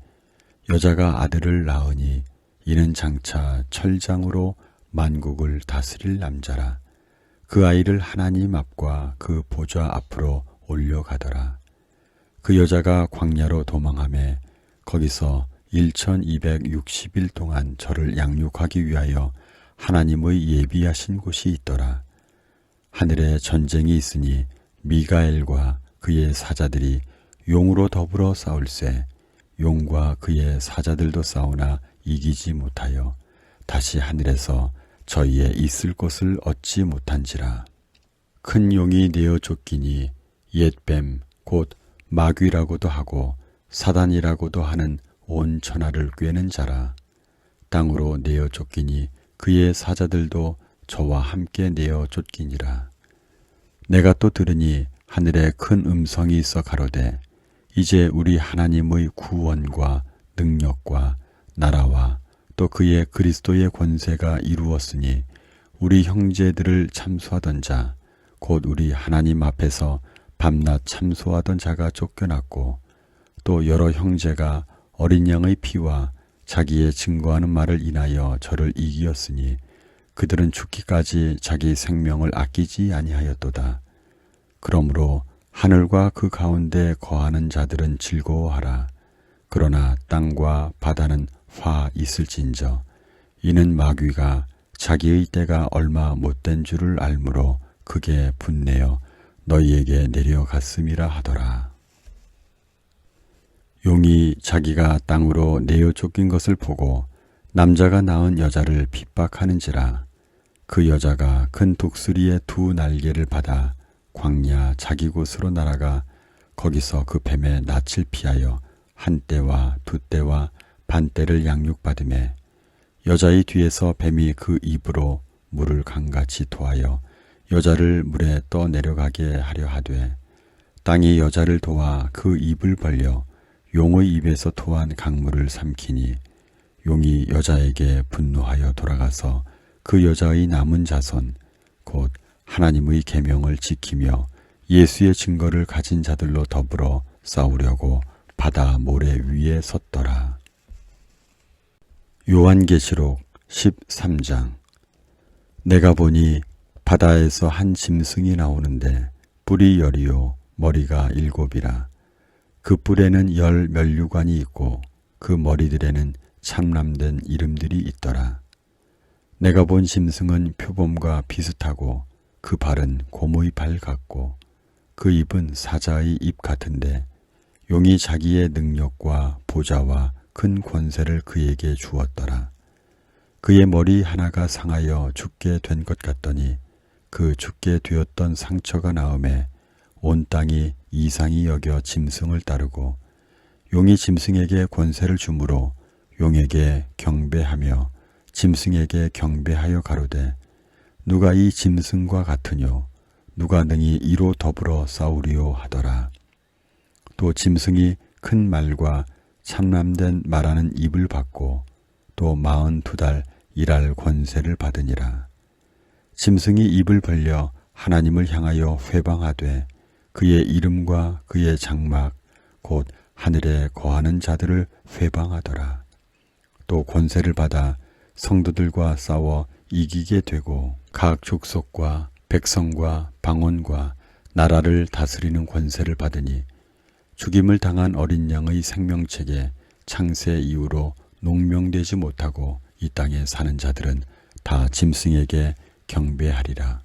여자가 아들을 낳으니 이는 장차 철장으로 만국을 다스릴 남자라. 그 아이를 하나님 앞과 그 보좌 앞으로 올려가더라. 그 여자가 광야로 도망하매 거기서 1260일 동안 저를 양육하기 위하여 하나님의 예비하신 곳이 있더라. 하늘에 전쟁이 있으니 미가엘과 그의 사자들이 용으로 더불어 싸울세 용과 그의 사자들도 싸우나 이기지 못하여 다시 하늘에서 저희의 있을 곳을 얻지 못한지라. 큰 용이 내어 쫓기니 옛뱀 곧 마귀라고도 하고 사단이라고도 하는 온 천하를 꿰는 자라. 땅으로 내어 쫓기니 그의 사자들도 저와 함께 내어 쫓기니라. 내가 또 들으니 하늘에 큰 음성이 있어 가로되 이제 우리 하나님의 구원과 능력과 나라와 또 그의 그리스도의 권세가 이루었으니 우리 형제들을 참소하던 자 곧 우리 하나님 앞에서 밤낮 참소하던 자가 쫓겨났고 또 여러 형제가 어린 양의 피와 자기의 증거하는 말을 인하여 저를 이기었으니 그들은 죽기까지 자기 생명을 아끼지 아니하였도다. 그러므로 하늘과 그 가운데 거하는 자들은 즐거워하라. 그러나 땅과 바다는 화 있을진저 이는 마귀가 자기의 때가 얼마 못된 줄을 알므로 크게 분내어 너희에게 내려갔음이라 하더라. 용이 자기가 땅으로 내어 쫓긴 것을 보고 남자가 낳은 여자를 핍박하는지라. 그 여자가 큰 독수리의 두 날개를 받아 광야 자기 곳으로 날아가 거기서 그 뱀의 낯을 피하여 한 떼와 두 떼와 반 떼를 양육받으매 여자의 뒤에서 뱀이 그 입으로 물을 강같이 토하여 여자를 물에 떠 내려가게 하려 하되 땅이 여자를 도와 그 입을 벌려 용의 입에서 토한 강물을 삼키니 용이 여자에게 분노하여 돌아가서 그 여자의 남은 자손 곧 하나님의 계명을 지키며 예수의 증거를 가진 자들로 더불어 싸우려고 바다 모래 위에 섰더라. 요한계시록 13장. 내가 보니 바다에서 한 짐승이 나오는데 뿔이 열이요 머리가 7이라. 그 뿔에는 10 면류관이 있고 그 머리들에는 참람된 이름들이 있더라. 내가 본 짐승은 표범과 비슷하고 그 발은 곰의 발 같고 그 입은 사자의 입 같은데 용이 자기의 능력과 보좌와 큰 권세를 그에게 주었더라. 그의 머리 하나가 상하여 죽게 된 것 같더니 그 죽게 되었던 상처가 나음에 온 땅이 이상히 여겨 짐승을 따르고 용이 짐승에게 권세를 주므로 용에게 경배하며 짐승에게 경배하여 가로되 누가 이 짐승과 같으뇨 누가 능히 이로 더불어 싸우리요 하더라. 또 짐승이 큰 말과 참람된 말하는 입을 받고 또 42달 일할 권세를 받으니라. 짐승이 입을 벌려 하나님을 향하여 회방하되 그의 이름과 그의 장막 곧 하늘에 거하는 자들을 회방하더라. 또 권세를 받아 성도들과 싸워 이기게 되고 각 족속과 백성과 방언과 나라를 다스리는 권세를 받으니 죽임을 당한 어린 양의 생명책에 창세 이후로 농명되지 못하고 이 땅에 사는 자들은 다 짐승에게 경배하리라.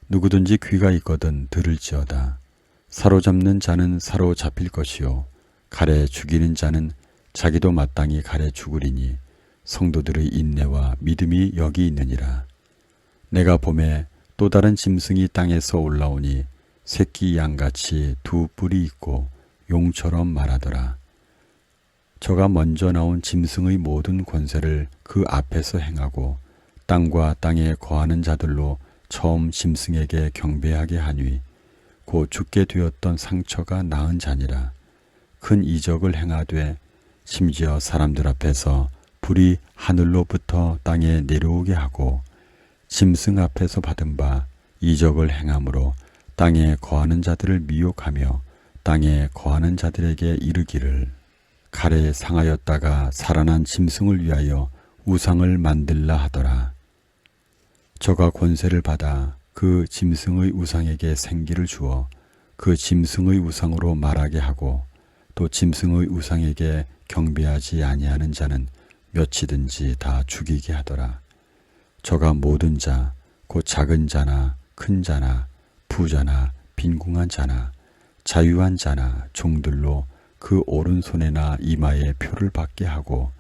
누구든지 귀가 있거든 들을지어다. 사로잡는 자는 사로잡힐 것이요 칼에 죽이는 자는 자기도 마땅히 칼에 죽으리니 성도들의 인내와 믿음이 여기 있느니라. 내가 봄에 또 다른 짐승이 땅에서 올라오니 새끼 양같이 두 뿔이 있고 용처럼 말하더라. 저가 먼저 나온 짐승의 모든 권세를 그 앞에서 행하고 땅과 땅에 거하는 자들로 처음 짐승에게 경배하게 하니 곧 죽게 되었던 상처가 나은 자니라. 큰 이적을 행하되 심지어 사람들 앞에서 불이 하늘로부터 땅에 내려오게 하고 짐승 앞에서 받은 바 이적을 행함으로 땅에 거하는 자들을 미혹하며 땅에 거하는 자들에게 이르기를 칼에 상하였다가 살아난 짐승을 위하여 우상을 만들라 하더라. 저가 권세를 받아 그 짐승의 우상에게 생기를 주어 그 짐승의 우상으로 말하게 하고 또 짐승의 우상에게 경배하지 아니하는 자는 몇이든지 다 죽이게 하더라. 저가 모든 자, 곧 작은 자나 큰 자나 부자나 빈궁한 자나 자유한 자나 종들로 그 오른손에나 이마에 표를 받게 하고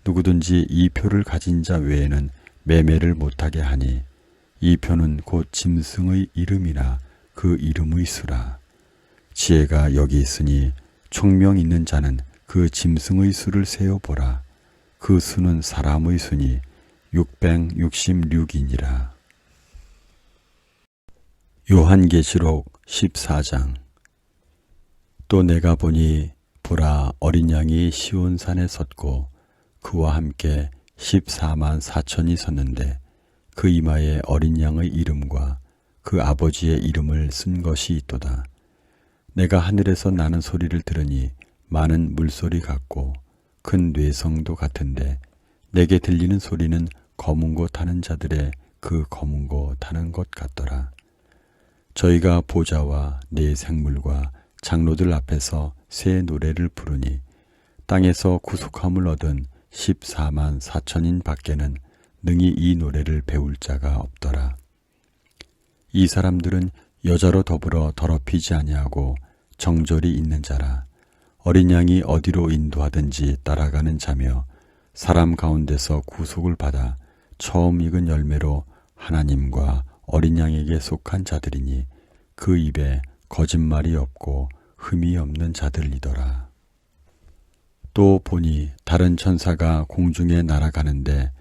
누구든지 이 표를 가진 자 외에는 매매를 못하게 하니 이 표는 곧 짐승의 이름이나 그 이름의 수라. 지혜가 여기 있으니 총명 있는 자는 그 짐승의 수를 세어보라. 그 수는 사람의 수니 666이니라. 요한계시록 14장. 또 내가 보니 보라 어린 양이 시온산에 섰고 그와 함께 14만 4천이 섰는데 그 이마에 어린 양의 이름과 그 아버지의 이름을 쓴 것이 있도다. 내가 하늘에서 나는 소리를 들으니 많은 물소리 같고 큰 뇌성도 같은데 내게 들리는 소리는 검은 고 타는 자들의 그 검은 고 타는 것 같더라. 저희가 보좌와 네 생물과 장로들 앞에서 새 노래를 부르니 땅에서 구속함을 얻은 14만 4천인 밖에는 능히 이 노래를 배울 자가 없더라. 이 사람들은 여자로 더불어 더럽히지 아니하고 정절이 있는 자라. 어린 양이 어디로 인도하든지 따라가는 자며 사람 가운데서 구속을 받아 처음 익은 열매로 하나님과 어린 양에게 속한 자들이니 그 입에 거짓말이 없고 흠이 없는 자들이더라. 또 보니 다른 천사가 공중에 날아가는데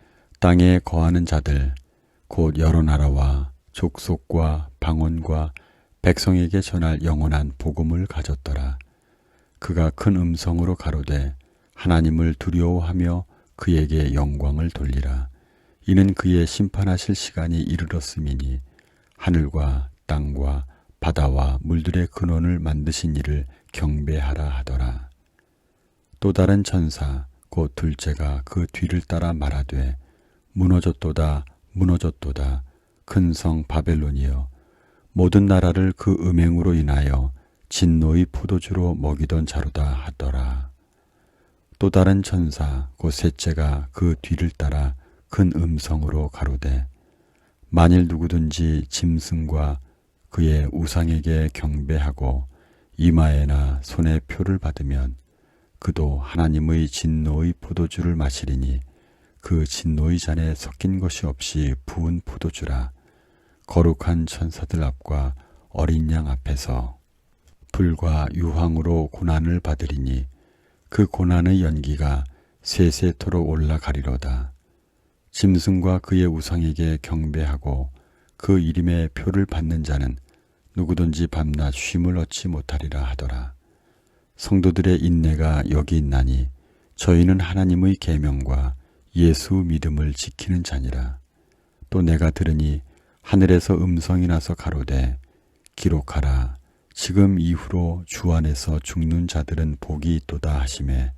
땅에 거하는 자들 곧 여러 나라와 족속과 방언과 백성에게 전할 영원한 복음을 가졌더라. 그가 큰 음성으로 가로되 하나님을 두려워하며 그에게 영광을 돌리라. 이는 그의 심판하실 시간이 이르렀음이니 하늘과 땅과 바다와 물들의 근원을 만드신 이를 경배하라 하더라. 또 다른 천사 곧 둘째가 그 뒤를 따라 말하되 무너졌도다 무너졌도다 큰 성 바벨론이여 모든 나라를 그 음행으로 인하여 진노의 포도주로 먹이던 자로다 하더라. 또 다른 천사 곧 셋째가 그 뒤를 따라 큰 음성으로 가로되 만일 누구든지 짐승과 그의 우상에게 경배하고 이마에나 손에 표를 받으면 그도 하나님의 진노의 포도주를 마시리니 그 진노의 잔에 섞인 것이 없이 부은 포도주라. 거룩한 천사들 앞과 어린 양 앞에서 불과 유황으로 고난을 받으리니 그 고난의 연기가 세세토록 올라가리로다. 짐승과 그의 우상에게 경배하고 그 이름의 표를 받는 자는 누구든지 밤낮 쉼을 얻지 못하리라 하더라. 성도들의 인내가 여기 있나니 저희는 하나님의 계명과 예수 믿음을 지키는 자니라. 또 내가 들으니 하늘에서 음성이 나서 가로되 기록하라. 지금 이후로 주 안에서 죽는 자들은 복이 있도다 하시매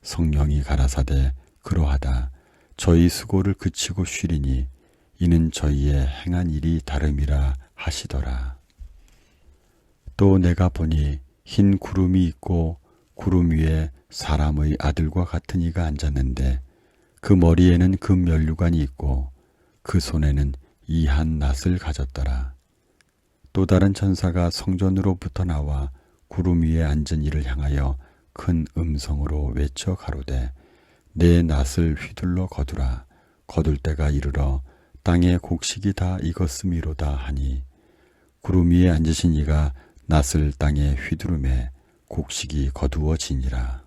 성령이 가라사대 그러하다. 저희 수고를 그치고 쉬리니 이는 저희의 행한 일이 다름이라 하시더라. 또 내가 보니 흰 구름이 있고 구름 위에 사람의 아들과 같은 이가 앉았는데 그 머리에는 금 면류관이 있고 그 손에는 이한 낫을 가졌더라. 또 다른 천사가 성전으로부터 나와 구름 위에 앉은 이를 향하여 큰 음성으로 외쳐 가로되 내 낫을 휘둘러 거두라. 거둘 때가 이르러 땅의 곡식이 다 익었음이로다 하니 구름 위에 앉으신 이가 낫을 땅에 휘두르매 곡식이 거두어지니라.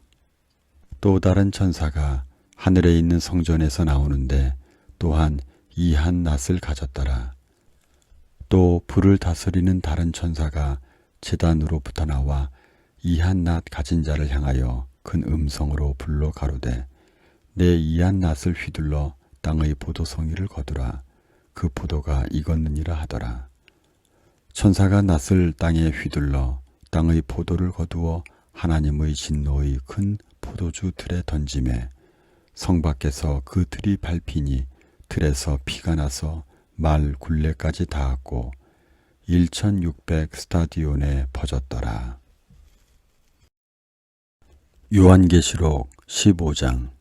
또 다른 천사가 하늘에 있는 성전에서 나오는데 또한 이한 낫을 가졌더라. 또 불을 다스리는 다른 천사가 제단으로부터 나와 이한 낫 가진 자를 향하여 큰 음성으로 불러 가로되 내 이한 낫을 휘둘러 땅의 포도송이를 거두라. 그 포도가 익었느니라 하더라. 천사가 낫을 땅에 휘둘러 땅의 포도를 거두어 하나님의 진노의 큰 포도주 틀에 던지매 성 밖에서 그 틀이 밟히니 틀에서 피가 나서 말 굴레까지 닿았고 1600 스타디온에 퍼졌더라. 요한계시록 15장.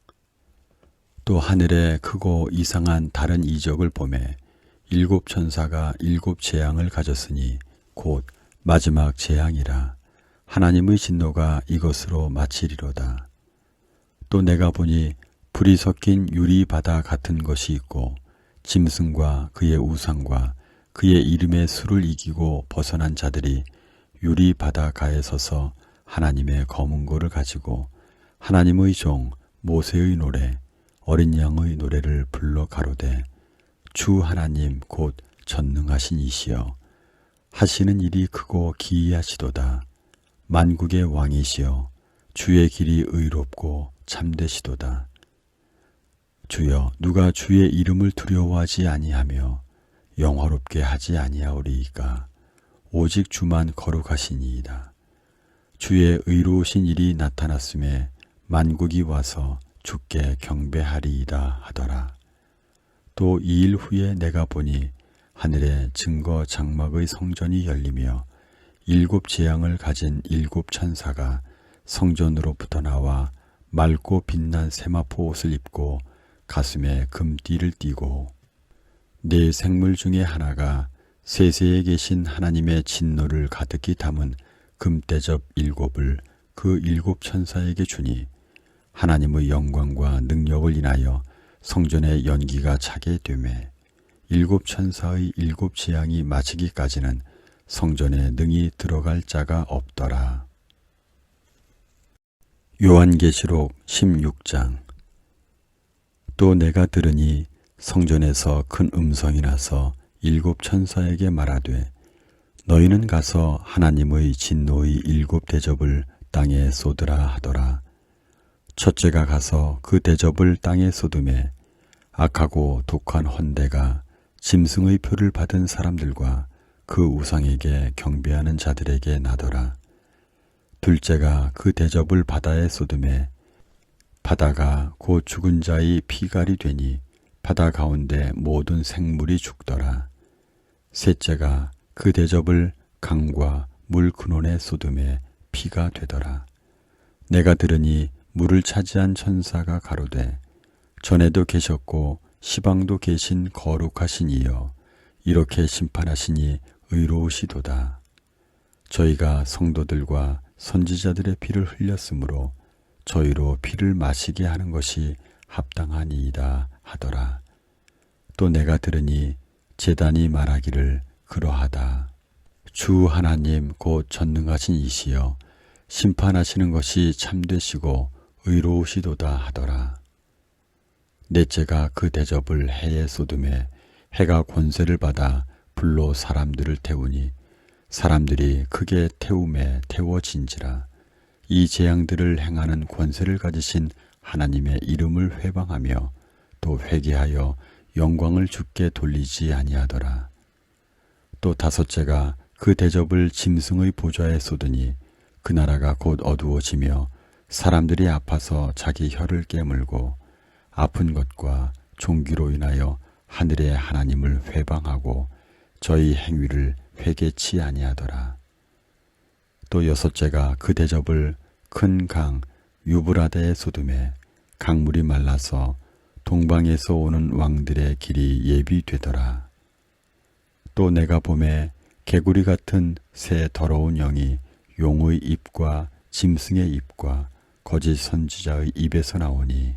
또 하늘에 크고 이상한 다른 이적을 보매 일곱 천사가 일곱 재앙을 가졌으니 곧 마지막 재앙이라. 하나님의 진노가 이것으로 마치리로다. 또 내가 보니 불이 섞인 유리 바다 같은 것이 있고 짐승과 그의 우상과 그의 이름의 수를 이기고 벗어난 자들이 유리 바다 가에 서서 하나님의 검은고를 가지고 하나님의 종 모세의 노래 어린 양의 노래를 불러 가로되 주 하나님 곧 전능하신 이시여 하시는 일이 크고 기이하시도다. 만국의 왕이시여 주의 길이 의롭고 참되시도다. 주여 누가 주의 이름을 두려워하지 아니하며 영화롭게 하지 아니하오리이까. 오직 주만 거룩하시니이다. 주의 의로우신 일이 나타났음에 만국이 와서 주께 경배하리이다 하더라. 또 2일 후에 내가 보니 하늘에 증거 장막의 성전이 열리며 일곱 재앙을 가진 일곱 천사가 성전으로부터 나와 맑고 빛난 세마포 옷을 입고 가슴에 금띠를 띠고 네 생물 중에 하나가 세세에 계신 하나님의 진노를 가득히 담은 금대접 7을 그 7 천사에게 주니 하나님의 영광과 능력을 인하여 성전의 연기가 차게 되매 7 천사의 7 재앙이 마치기까지는 성전에 능히 들어갈 자가 없더라. 요한계시록 16장. 또 내가 들으니 성전에서 큰 음성이 나서 7 천사에게 말하되 너희는 가서 하나님의 진노의 7 대접을 땅에 쏟으라 하더라. 첫째가 가서 그 대접을 땅에 쏟음에 악하고 독한 헌대가 짐승의 표를 받은 사람들과 그 우상에게 경배하는 자들에게 나더라. 둘째가 그 대접을 바다에 쏟음에 바다가 곧 죽은 자의 피갈이 되니 바다 가운데 모든 생물이 죽더라. 셋째가 그 대접을 강과 물 근원에 쏟음에 피가 되더라. 내가 들으니 물을 차지한 천사가 가로되 전에도 계셨고 시방도 계신 거룩하신 이여 이렇게 심판하시니 의로우시도다. 저희가 성도들과 선지자들의 피를 흘렸으므로 저희로 피를 마시게 하는 것이 합당하니이다 하더라. 또 내가 들으니 제단이 말하기를 그러하다. 주 하나님 곧 전능하신 이시여 심판하시는 것이 참되시고 의로우시도다 하더라. 넷째가 그 대접을 해에 쏟음에 해가 권세를 받아 불로 사람들을 태우니 사람들이 크게 태움에 태워진지라. 이 재앙들을 행하는 권세를 가지신 하나님의 이름을 회방하며 또 회개하여 영광을 주께 돌리지 아니하더라. 또 다섯째가 그 대접을 짐승의 보좌에 쏟으니 그 나라가 곧 어두워지며 사람들이 아파서 자기 혀를 깨물고 아픈 것과 종기로 인하여 하늘의 하나님을 회방하고 저희 행위를 회개치 아니하더라. 또 여섯째가 그 대접을 큰 강 유브라데에 쏟음에 강물이 말라서 동방에서 오는 왕들의 길이 예비되더라. 또 내가 봄에 개구리 같은 새 더러운 영이 용의 입과 짐승의 입과 거짓 선지자의 입에서 나오니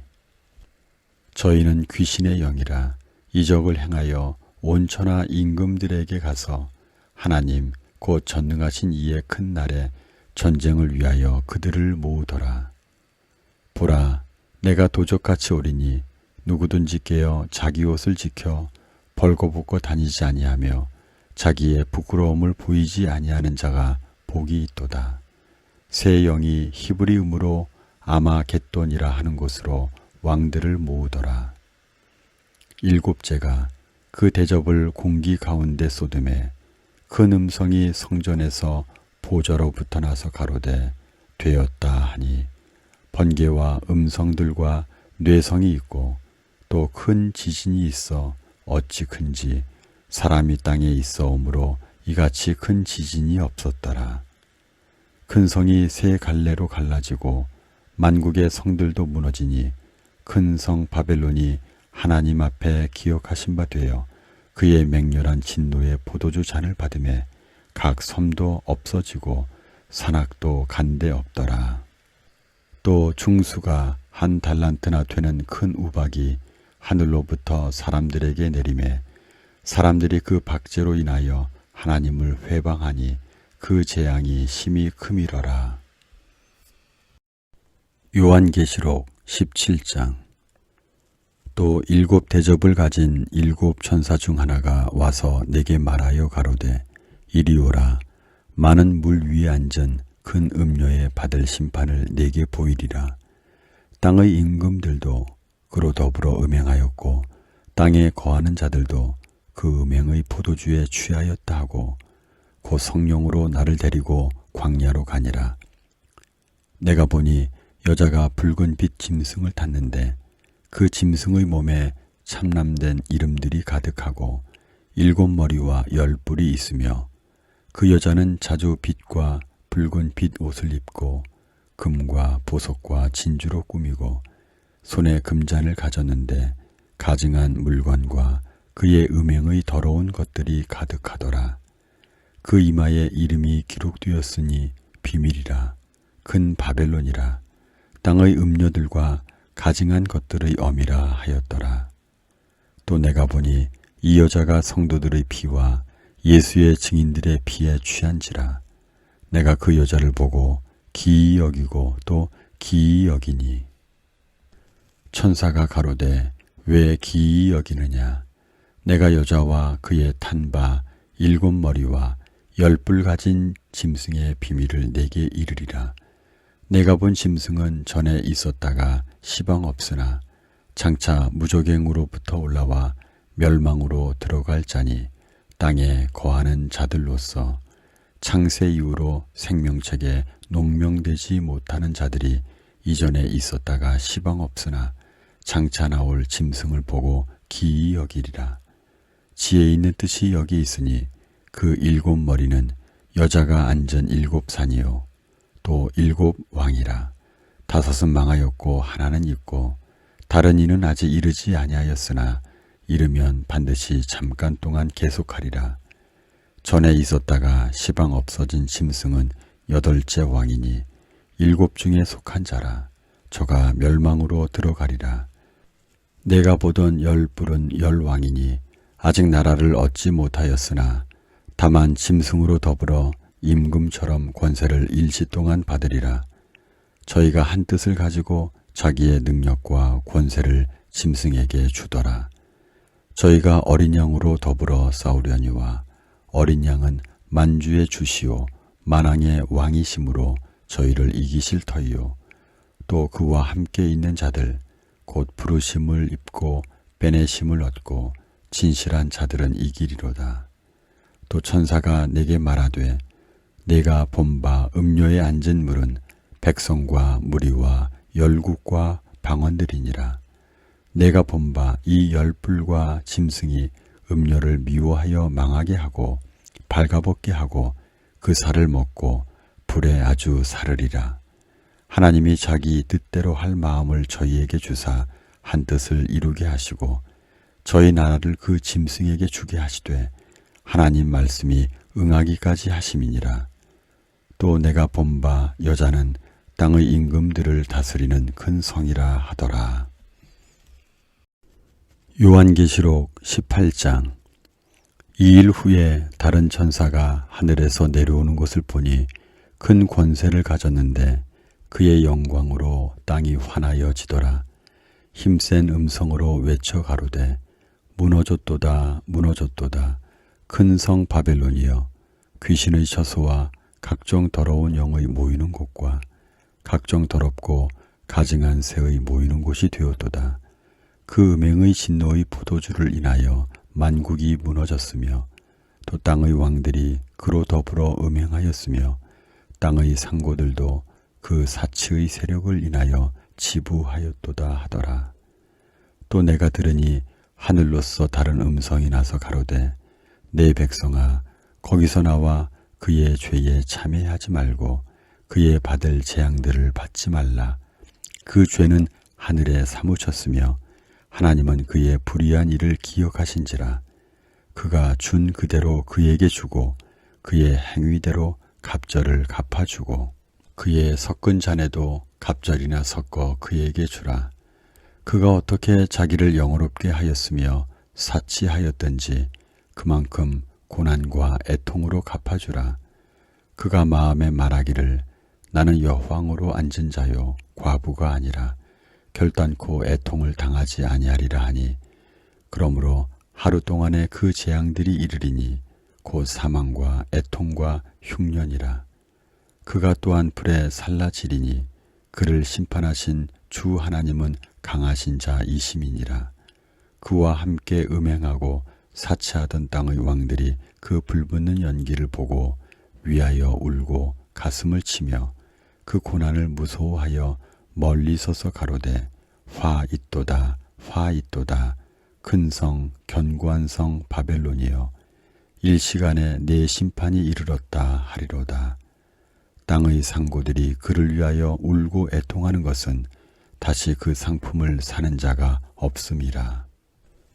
저희는 귀신의 영이라 이적을 행하여 온천하 임금들에게 가서 하나님 곧 전능하신 이의 큰 날에 전쟁을 위하여 그들을 모으더라. 보라, 내가 도적같이 오리니 누구든지 깨어 자기 옷을 지켜 벌거벗고 다니지 아니하며 자기의 부끄러움을 보이지 아니하는 자가 복이 있도다. 새 영이 히브리음으로 아마겟돈이라 하는 곳으로 왕들을 모으더라. 일곱째가 그 대접을 공기 가운데 쏟음에 큰 음성이 성전에서 보좌로부터 나서 가로되 되었다 하니 번개와 음성들과 뇌성이 있고 또 큰 지진이 있어 어찌 큰지 사람이 땅에 있어 오므로 이같이 큰 지진이 없었더라. 큰 성이 세 갈래로 갈라지고 만국의 성들도 무너지니 큰 성 바벨론이 하나님 앞에 기억하신 바 되어 그의 맹렬한 진노의 포도주 잔을 받음에 각 섬도 없어지고 산악도 간데 없더라. 또 중수가 한 달란트나 되는 큰 우박이 하늘로부터 사람들에게 내림에 사람들이 그 박제로 인하여 하나님을 회방하니 그 재앙이 심히 크미러라. 요한계시록 17장. 또 7 대접을 가진 7 천사 중 하나가 와서 내게 말하여 가로되 이리 오라. 많은 물 위에 앉은 큰 음료에 받을 심판을 내게 보이리라. 땅의 임금들도 그로 더불어 음행하였고 땅에 거하는 자들도 그 음행의 포도주에 취하였다 하고 곧 성령으로 나를 데리고 광야로 가니라. 내가 보니 여자가 붉은 빛 짐승을 탔는데 그 짐승의 몸에 참람된 이름들이 가득하고 7 머리와 10 뿔이 있으며 그 여자는 자주 빛과 붉은 빛 옷을 입고 금과 보석과 진주로 꾸미고 손에 금잔을 가졌는데 가증한 물건과 그의 음행의 더러운 것들이 가득하더라. 그 이마에 이름이 기록되었으니 비밀이라. 큰 바벨론이라. 땅의 음료들과 가증한 것들의 어미라 하였더라. 또 내가 보니 이 여자가 성도들의 피와 예수의 증인들의 피에 취한지라. 내가 그 여자를 보고 기이 여기고 또 기이 여기니. 천사가 가로되 왜 기이 여기느냐. 내가 여자와 그의 탄 바 7머리와 10뿔 가진 짐승의 비밀을 내게 이르리라. 내가 본 짐승은 전에 있었다가 시방 없으나 장차 무조갱으로부터 올라와 멸망으로 들어갈 자니 땅에 거하는 자들로서 창세 이후로 생명책에 농명되지 못하는 자들이 이전에 있었다가 시방 없으나 장차 나올 짐승을 보고 기이 여기리라. 지혜 있는 뜻이 여기 있으니 그 7머리는 여자가 앉은 7산이요 또 7왕이라. 5은 망하였고 하나는 있고 다른 이는 아직 이르지 아니하였으나 이르면 반드시 잠깐 동안 계속하리라. 전에 있었다가 시방 없어진 짐승은 8째 왕이니 7 중에 속한 자라. 저가 멸망으로 들어가리라. 내가 보던 10뿔은 10왕이니 아직 나라를 얻지 못하였으나 다만 짐승으로 더불어 임금처럼 권세를 일시 동안 받으리라. 저희가 한 뜻을 가지고 자기의 능력과 권세를 짐승에게 주더라. 저희가 어린 양으로 더불어 싸우려니와 어린 양은 만주의 주시오 만왕의 왕이심으로 저희를 이기실 터이요. 또 그와 함께 있는 자들 곧 부르심을 입고 빼내심을 얻고 진실한 자들은 이기리로다. 또 천사가 내게 말하되 내가 본 바 음료에 앉은 물은 백성과 무리와 열국과 방언들이니라. 내가 본 바 이 10뿔과 짐승이 음료를 미워하여 망하게 하고 발가벗게 하고 그 살을 먹고 불에 아주 사르리라. 하나님이 자기 뜻대로 할 마음을 저희에게 주사 한 뜻을 이루게 하시고 저희 나라를 그 짐승에게 주게 하시되 하나님 말씀이 응하기까지 하심이니라. 또 내가 본 바 여자는 땅의 임금들을 다스리는 큰 성이라 하더라. 요한계시록 18장. 2일 후에 다른 천사가 하늘에서 내려오는 것을 보니 큰 권세를 가졌는데 그의 영광으로 땅이 환하여지더라. 힘센 음성으로 외쳐 가로되 무너졌도다 무너졌도다. 큰 성 바벨론이여 귀신의 처소와 각종 더러운 영의 모이는 곳과 각종 더럽고 가증한 새의 모이는 곳이 되었도다. 그 음행의 진노의 포도주를 인하여 만국이 무너졌으며 또 땅의 왕들이 그로 더불어 음행하였으며 땅의 상고들도 그 사치의 세력을 인하여 지부하였도다 하더라. 또 내가 들으니 하늘로서 다른 음성이 나서 가로되 내 백성아 거기서 나와 그의 죄에 참회하지 말고 그의 받을 재앙들을 받지 말라. 그 죄는 하늘에 사무쳤으며 하나님은 그의 불의한 일을 기억하신지라. 그가 준 그대로 그에게 주고 그의 행위대로 갑절을 갚아주고 그의 섞은 잔에도 갑절이나 섞어 그에게 주라. 그가 어떻게 자기를 영화롭게 하였으며 사치하였든지 그만큼 고난과 애통으로 갚아주라. 그가 마음에 말하기를 나는 여호왕으로 앉은 자요 과부가 아니라 결단코 애통을 당하지 아니하리라 하니 그러므로 하루 동안에 그 재앙들이 이르리니 곧 사망과 애통과 흉년이라. 그가 또한 불에 살라지리니 그를 심판하신 주 하나님은 강하신 자이심이니라. 그와 함께 음행하고 사치하던 땅의 왕들이 그 불붙는 연기를 보고 위하여 울고 가슴을 치며 그 고난을 무서워하여 멀리 서서 가로되 화 있도다 화 있도다. 큰 성 견고한 성 바벨론이여 일시간에 내 심판이 이르렀다 하리로다. 땅의 상고들이 그를 위하여 울고 애통하는 것은 다시 그 상품을 사는 자가 없음이라.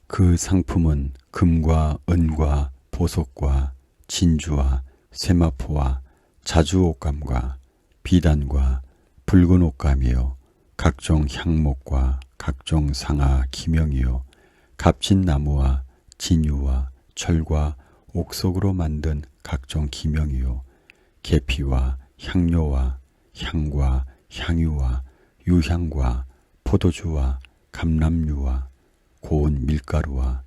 그 상품은 금과 은과 보석과 진주와 세마포와 자주 옷감과 비단과 붉은 옷감이요 각종 향목과 각종 상아 기명이요 값진 나무와 진유와 철과 옥석으로 만든 각종 기명이요 계피와 향료와 향과 향유와 유향과 포도주와 감람유와 고운 밀가루와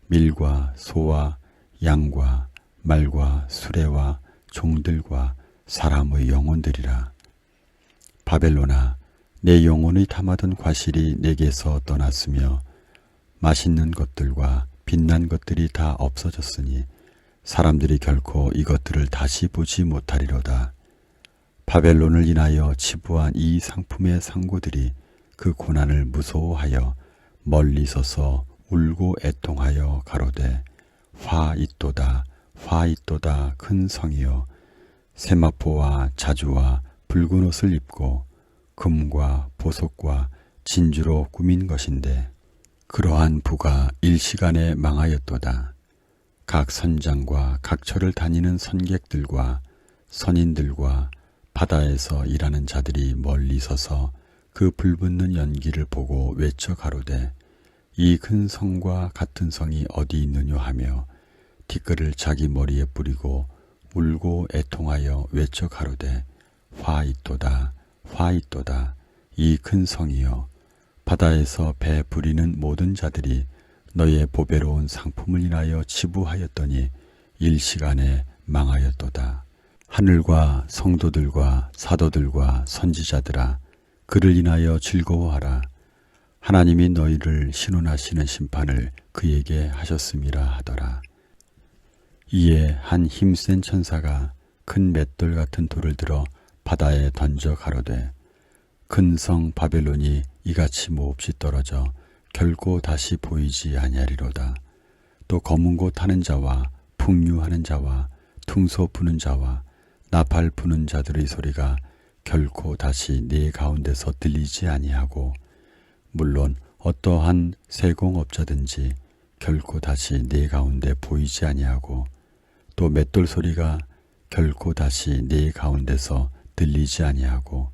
밀과 소와 양과 말과 수레와 종들과 사람의 영혼들이라. 바벨론아, 내 영혼의 탐하던 과실이 내게서 떠났으며 맛있는 것들과 빛난 것들이 다 없어졌으니 사람들이 결코 이것들을 다시 보지 못하리로다. 바벨론을 인하여 치부한 이 상품의 상고들이 그 고난을 무서워하여 멀리 서서 울고 애통하여 가로되 화 있도다 화 있도다 큰 성이여 세마포와 자주와 붉은 옷을 입고 금과 보석과 진주로 꾸민 것인데 그러한 부가 일시간에 망하였도다. 각 선장과 각처를 다니는 선객들과 선인들과 바다에서 일하는 자들이 멀리 서서 그 불붙는 연기를 보고 외쳐 가로되 이 큰 성과 같은 성이 어디 있느뇨 하며 티끌을 자기 머리에 뿌리고 울고 애통하여 외쳐 가로되 화 있도다 화 있도다 이 큰 성이여 바다에서 배 부리는 모든 자들이 너의 보배로운 상품을 인하여 치부하였더니 일시간에 망하였도다. 하늘과 성도들과 사도들과 선지자들아 그를 인하여 즐거워하라. 하나님이 너희를 신원하시는 심판을 그에게 하셨음이라 하더라. 이에 한 힘센 천사가 큰 맷돌 같은 돌을 들어 바다에 던져 가로되 큰 성 바벨론이 이같이 몹시 떨어져 결코 다시 보이지 아니하리로다. 또 검은 곳 하는 자와 풍류하는 자와 퉁소 부는 자와 나팔 부는 자들의 소리가 결코 다시 네 가운데서 들리지 아니하고 물론 어떠한 세공업자든지 결코 다시 네 가운데 보이지 아니하고 또 맷돌 소리가 결코 다시 네 가운데서 들리지 아니하고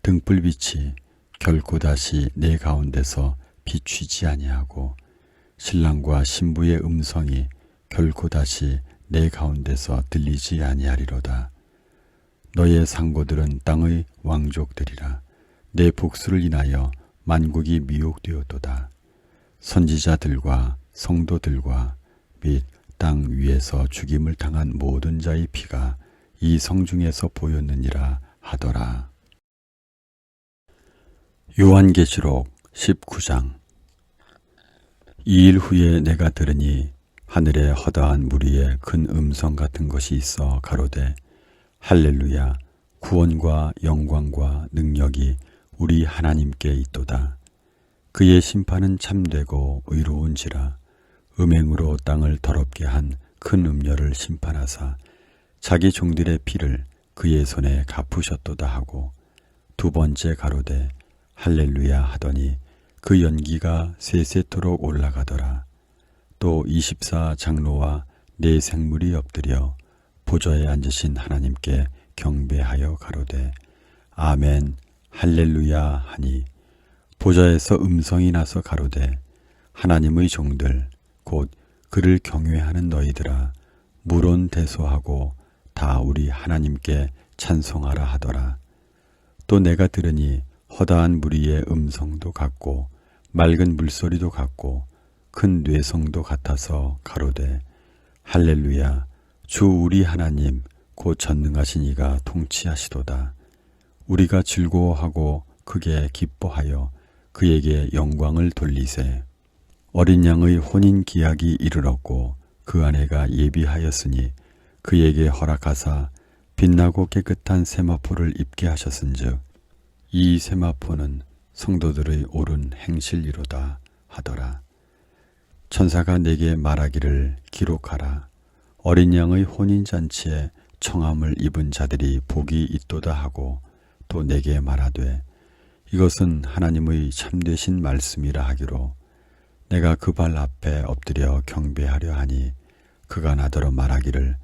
등불빛이 결코 다시 네 가운데서 비추지 아니하고 신랑과 신부의 음성이 결코 다시 내 가운데서 들리지 아니하리로다. 너의 상고들은 땅의 왕족들이라. 내 복수를 인하여 만국이 미혹되었도다. 선지자들과 성도들과 및 땅 위에서 죽임을 당한 모든 자의 피가 이 성 중에서 보였느니라 하더라. 요한계시록 19장. 이 일 후에 내가 들으니 하늘에 허다한 무리에 큰 음성 같은 것이 있어 가로되 할렐루야 구원과 영광과 능력이 우리 하나님께 있도다. 그의 심판은 참되고 의로운지라. 음행으로 땅을 더럽게 한 큰 음녀를 심판하사 자기 종들의 피를 그의 손에 갚으셨도다 하고 두 번째 가로되 할렐루야 하더니 그 연기가 세세토록 올라가더라. 또 24장로와 네 생물이 엎드려 보좌에 앉으신 하나님께 경배하여 가로되 아멘 할렐루야 하니 보좌에서 음성이 나서 가로되 하나님의 종들 곧 그를 경외하는 너희들아 물온대소하고 다 우리 하나님께 찬송하라 하더라. 또 내가 들으니 허다한 무리의 음성도 같고 맑은 물소리도 같고 큰 뇌성도 같아서 가로되 할렐루야 주 우리 하나님 곧 전능하신 이가 통치하시도다. 우리가 즐거워하고 크게 기뻐하여 그에게 영광을 돌리세. 어린 양의 혼인 기약이 이르렀고 그 아내가 예비하였으니 그에게 허락하사 빛나고 깨끗한 세마포를 입게 하셨은즉 이 세마포는 성도들의 옳은 행실이로다 하더라. 천사가 내게 말하기를 기록하라. 어린 양의 혼인잔치에 청함을 입은 자들이 복이 있도다 하고 또 내게 말하되 이것은 하나님의 참되신 말씀이라 하기로 내가 그 발 앞에 엎드려 경배하려 하니 그가 나더러 말하기를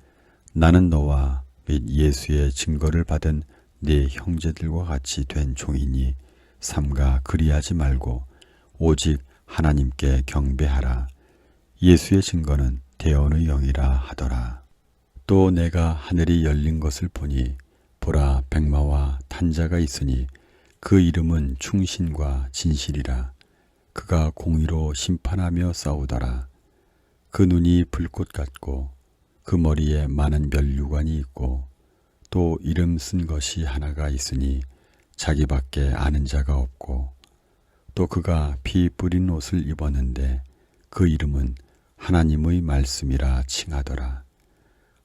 나는 너와 및 예수의 증거를 받은 네 형제들과 같이 된 종이니 삼가 그리하지 말고 오직 하나님께 경배하라. 예수의 증거는 대언의 영이라 하더라. 또 내가 하늘이 열린 것을 보니 보라 백마와 탄자가 있으니 그 이름은 충신과 진실이라. 그가 공의로 심판하며 싸우더라. 그 눈이 불꽃 같고 그 머리에 많은 면류관이 있고 또 이름 쓴 것이 하나가 있으니 자기밖에 아는 자가 없고 또 그가 피 뿌린 옷을 입었는데 그 이름은 하나님의 말씀이라 칭하더라.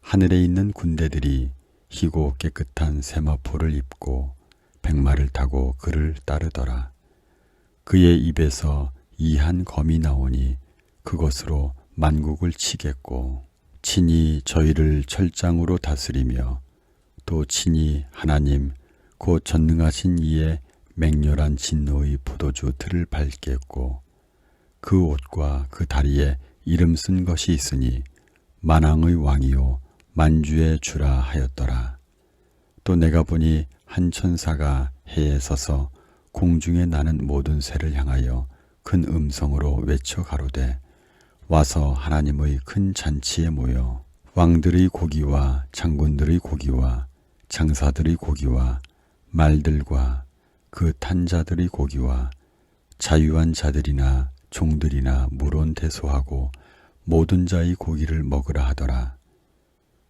하늘에 있는 군대들이 희고 깨끗한 세마포를 입고 백마를 타고 그를 따르더라. 그의 입에서 이한 검이 나오니 그것으로 만국을 치겠고 친히 저희를 철장으로 다스리며 또 친히 하나님 곧 전능하신 이의 맹렬한 진노의 포도주 틀을 밟겠고 그 옷과 그 다리에 이름 쓴 것이 있으니 만왕의 왕이요 만주의 주라 하였더라. 또 내가 보니 한 천사가 해에 서서 공중에 나는 모든 새를 향하여 큰 음성으로 외쳐 가로되 와서 하나님의 큰 잔치에 모여 왕들의 고기와 장군들의 고기와 장사들의 고기와 말들과 그 탄자들의 고기와 자유한 자들이나 종들이나 물온대소하고 모든 자의 고기를 먹으라 하더라.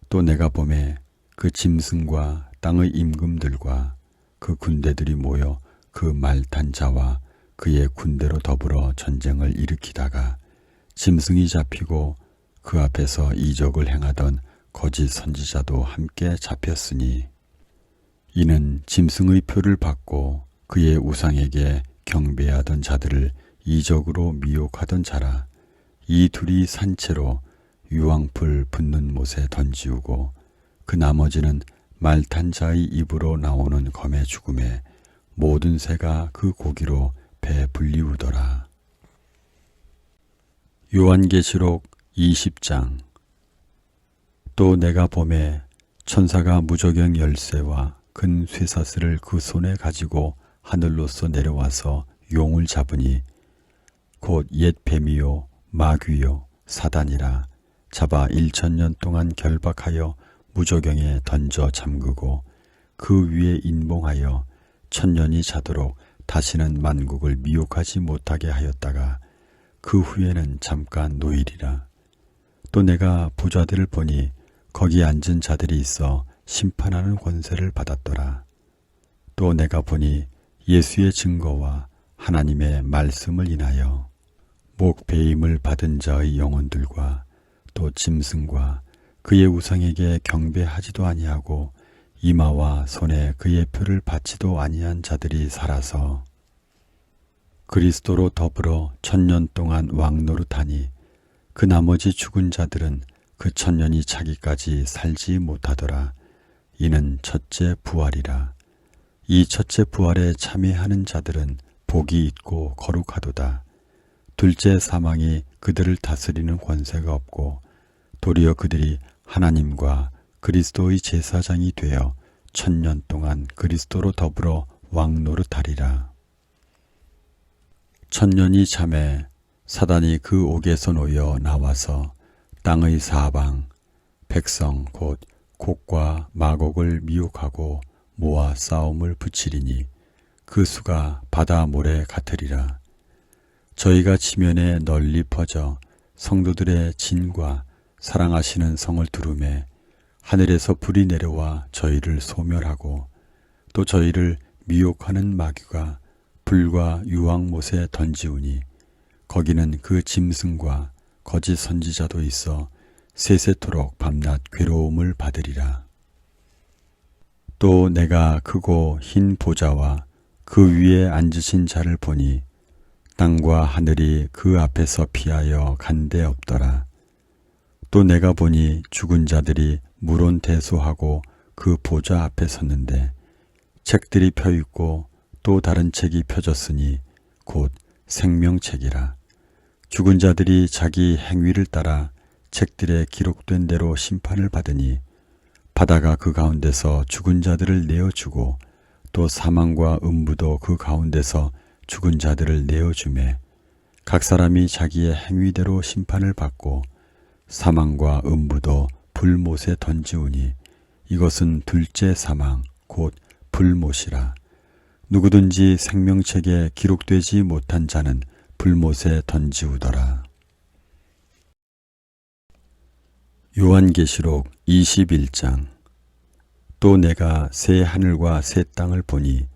또 내가 보매 그 짐승과 땅의 임금들과 그 군대들이 모여 그 말탄 자와 그의 군대로 더불어 전쟁을 일으키다가 짐승이 잡히고 그 앞에서 이적을 행하던 거짓 선지자도 함께 잡혔으니 이는 짐승의 표를 받고 그의 우상에게 경배하던 자들을 이적으로 미혹하던 자라. 이 둘이 산채로 유황불 붙는 못에 던지우고 그 나머지는 말탄 자의 입으로 나오는 검의 죽음에 모든 새가 그 고기로 배 불리우더라. 요한계시록 20장. 또 내가 보매 천사가 무저경 열쇠와 큰 쇠사슬을 그 손에 가지고 하늘로서 내려와서 용을 잡으니 곧 옛 뱀이요 마귀요 사단이라. 잡아 1000년 동안 결박하여 무저경에 던져 잠그고 그 위에 인봉하여 1000년이 자도록 다시는 만국을 미혹하지 못하게 하였다가 그 후에는 잠깐 노일이라. 또 내가 부자들을 보니 거기 앉은 자들이 있어 심판하는 권세를 받았더라. 또 내가 보니 예수의 증거와 하나님의 말씀을 인하여 목배임을 받은 자의 영혼들과 또 짐승과 그의 우상에게 경배하지도 아니하고 이마와 손에 그의 표를 받지도 아니한 자들이 살아서 그리스도로 더불어 1000년 동안 왕노릇하니 그 나머지 죽은 자들은 그 1000년이 차기까지 살지 못하더라. 이는 첫째 부활이라. 이 첫째 부활에 참여하는 자들은 복이 있고 거룩하도다. 둘째 사망이 그들을 다스리는 권세가 없고 도리어 그들이 하나님과 그리스도의 제사장이 되어 1000년 동안 그리스도로 더불어 왕노릇하리라. 1000년이 참에 사단이 그 옥에서 놓여 나와서 땅의 사방 백성 곧 곡과 마곡을 미혹하고 모아 싸움을 붙이리니 그 수가 바다 모래 같으리라. 저희가 지면에 널리 퍼져 성도들의 진과 사랑하시는 성을 두루매 하늘에서 불이 내려와 저희를 소멸하고 또 저희를 미혹하는 마귀가 불과 유황못에 던지우니 거기는 그 짐승과 거짓 선지자도 있어 세세토록 밤낮 괴로움을 받으리라. 또 내가 크고 흰 보좌와 그 위에 앉으신 자를 보니 땅과 하늘이 그 앞에서 피하여 간 데 없더라. 또 내가 보니 죽은 자들이 물온대소하고 그 보좌 앞에 섰는데 책들이 펴있고 또 다른 책이 펴졌으니 곧 생명책이라. 죽은 자들이 자기 행위를 따라 책들에 기록된 대로 심판을 받으니 바다가 그 가운데서 죽은 자들을 내어주고 또 사망과 음부도 그 가운데서 죽은 자들을 내어주매 각 사람이 자기의 행위대로 심판을 받고 사망과 음부도 불못에 던지우니 이것은 둘째 사망 곧 불못이라. 누구든지 생명책에 기록되지 못한 자는 불못에 던지우더라. 요한계시록 21장. 또 내가 새 하늘과 새 땅을 보니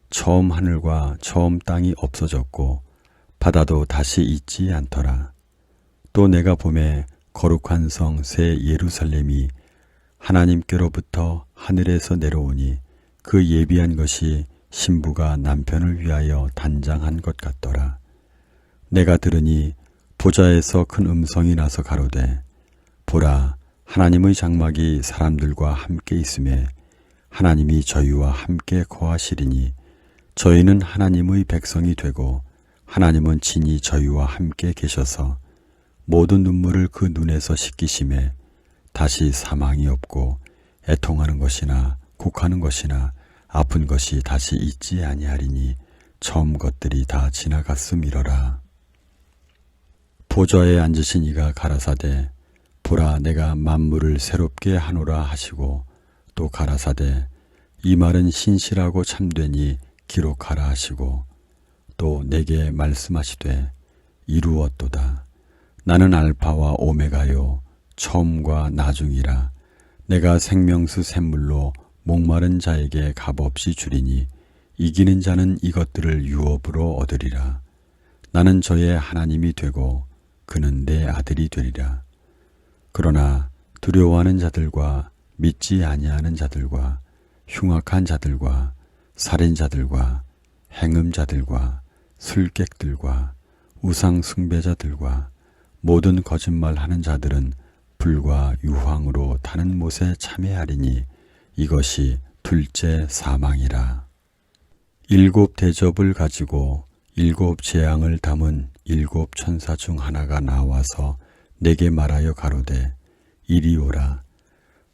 처음 하늘과 처음 땅이 없어졌고 바다도 다시 있지 않더라. 또 내가 보매 거룩한 성 새 예루살렘이 하나님께로부터 하늘에서 내려오니 그 예비한 것이 신부가 남편을 위하여 단장한 것 같더라. 내가 들으니 보좌에서 큰 음성이 나서 가로되 보라, 하나님의 장막이 사람들과 함께 있음에 하나님이 저희와 함께 거하시리니 저희는 하나님의 백성이 되고 하나님은 친히 저희와 함께 계셔서 모든 눈물을 그 눈에서 씻기심에 다시 사망이 없고 애통하는 것이나 곡하는 것이나 아픈 것이 다시 있지 아니하리니 처음 것들이 다 지나갔음이러라. 보좌에 앉으신 이가 가라사대 보라, 내가 만물을 새롭게 하노라 하시고 또 가라사대 이 말은 신실하고 참되니 기록하라 하시고 또 내게 말씀하시되 이루었도다. 나는 알파와 오메가요 처음과 나중이라. 내가 생명수 샘물로 목마른 자에게 값없이 주리니 이기는 자는 이것들을 유업으로 얻으리라. 나는 저의 하나님이 되고 그는 내 아들이 되리라. 그러나 두려워하는 자들과 믿지 아니하는 자들과 흉악한 자들과 살인자들과 행음자들과 술객들과 우상 숭배자들과 모든 거짓말하는 자들은 불과 유황으로 타는 못에 참여하리니 이것이 둘째 사망이라. 7 대접을 가지고 7 재앙을 담은 7 천사 중 하나가 나와서 내게 말하여 가로되 이리 오라.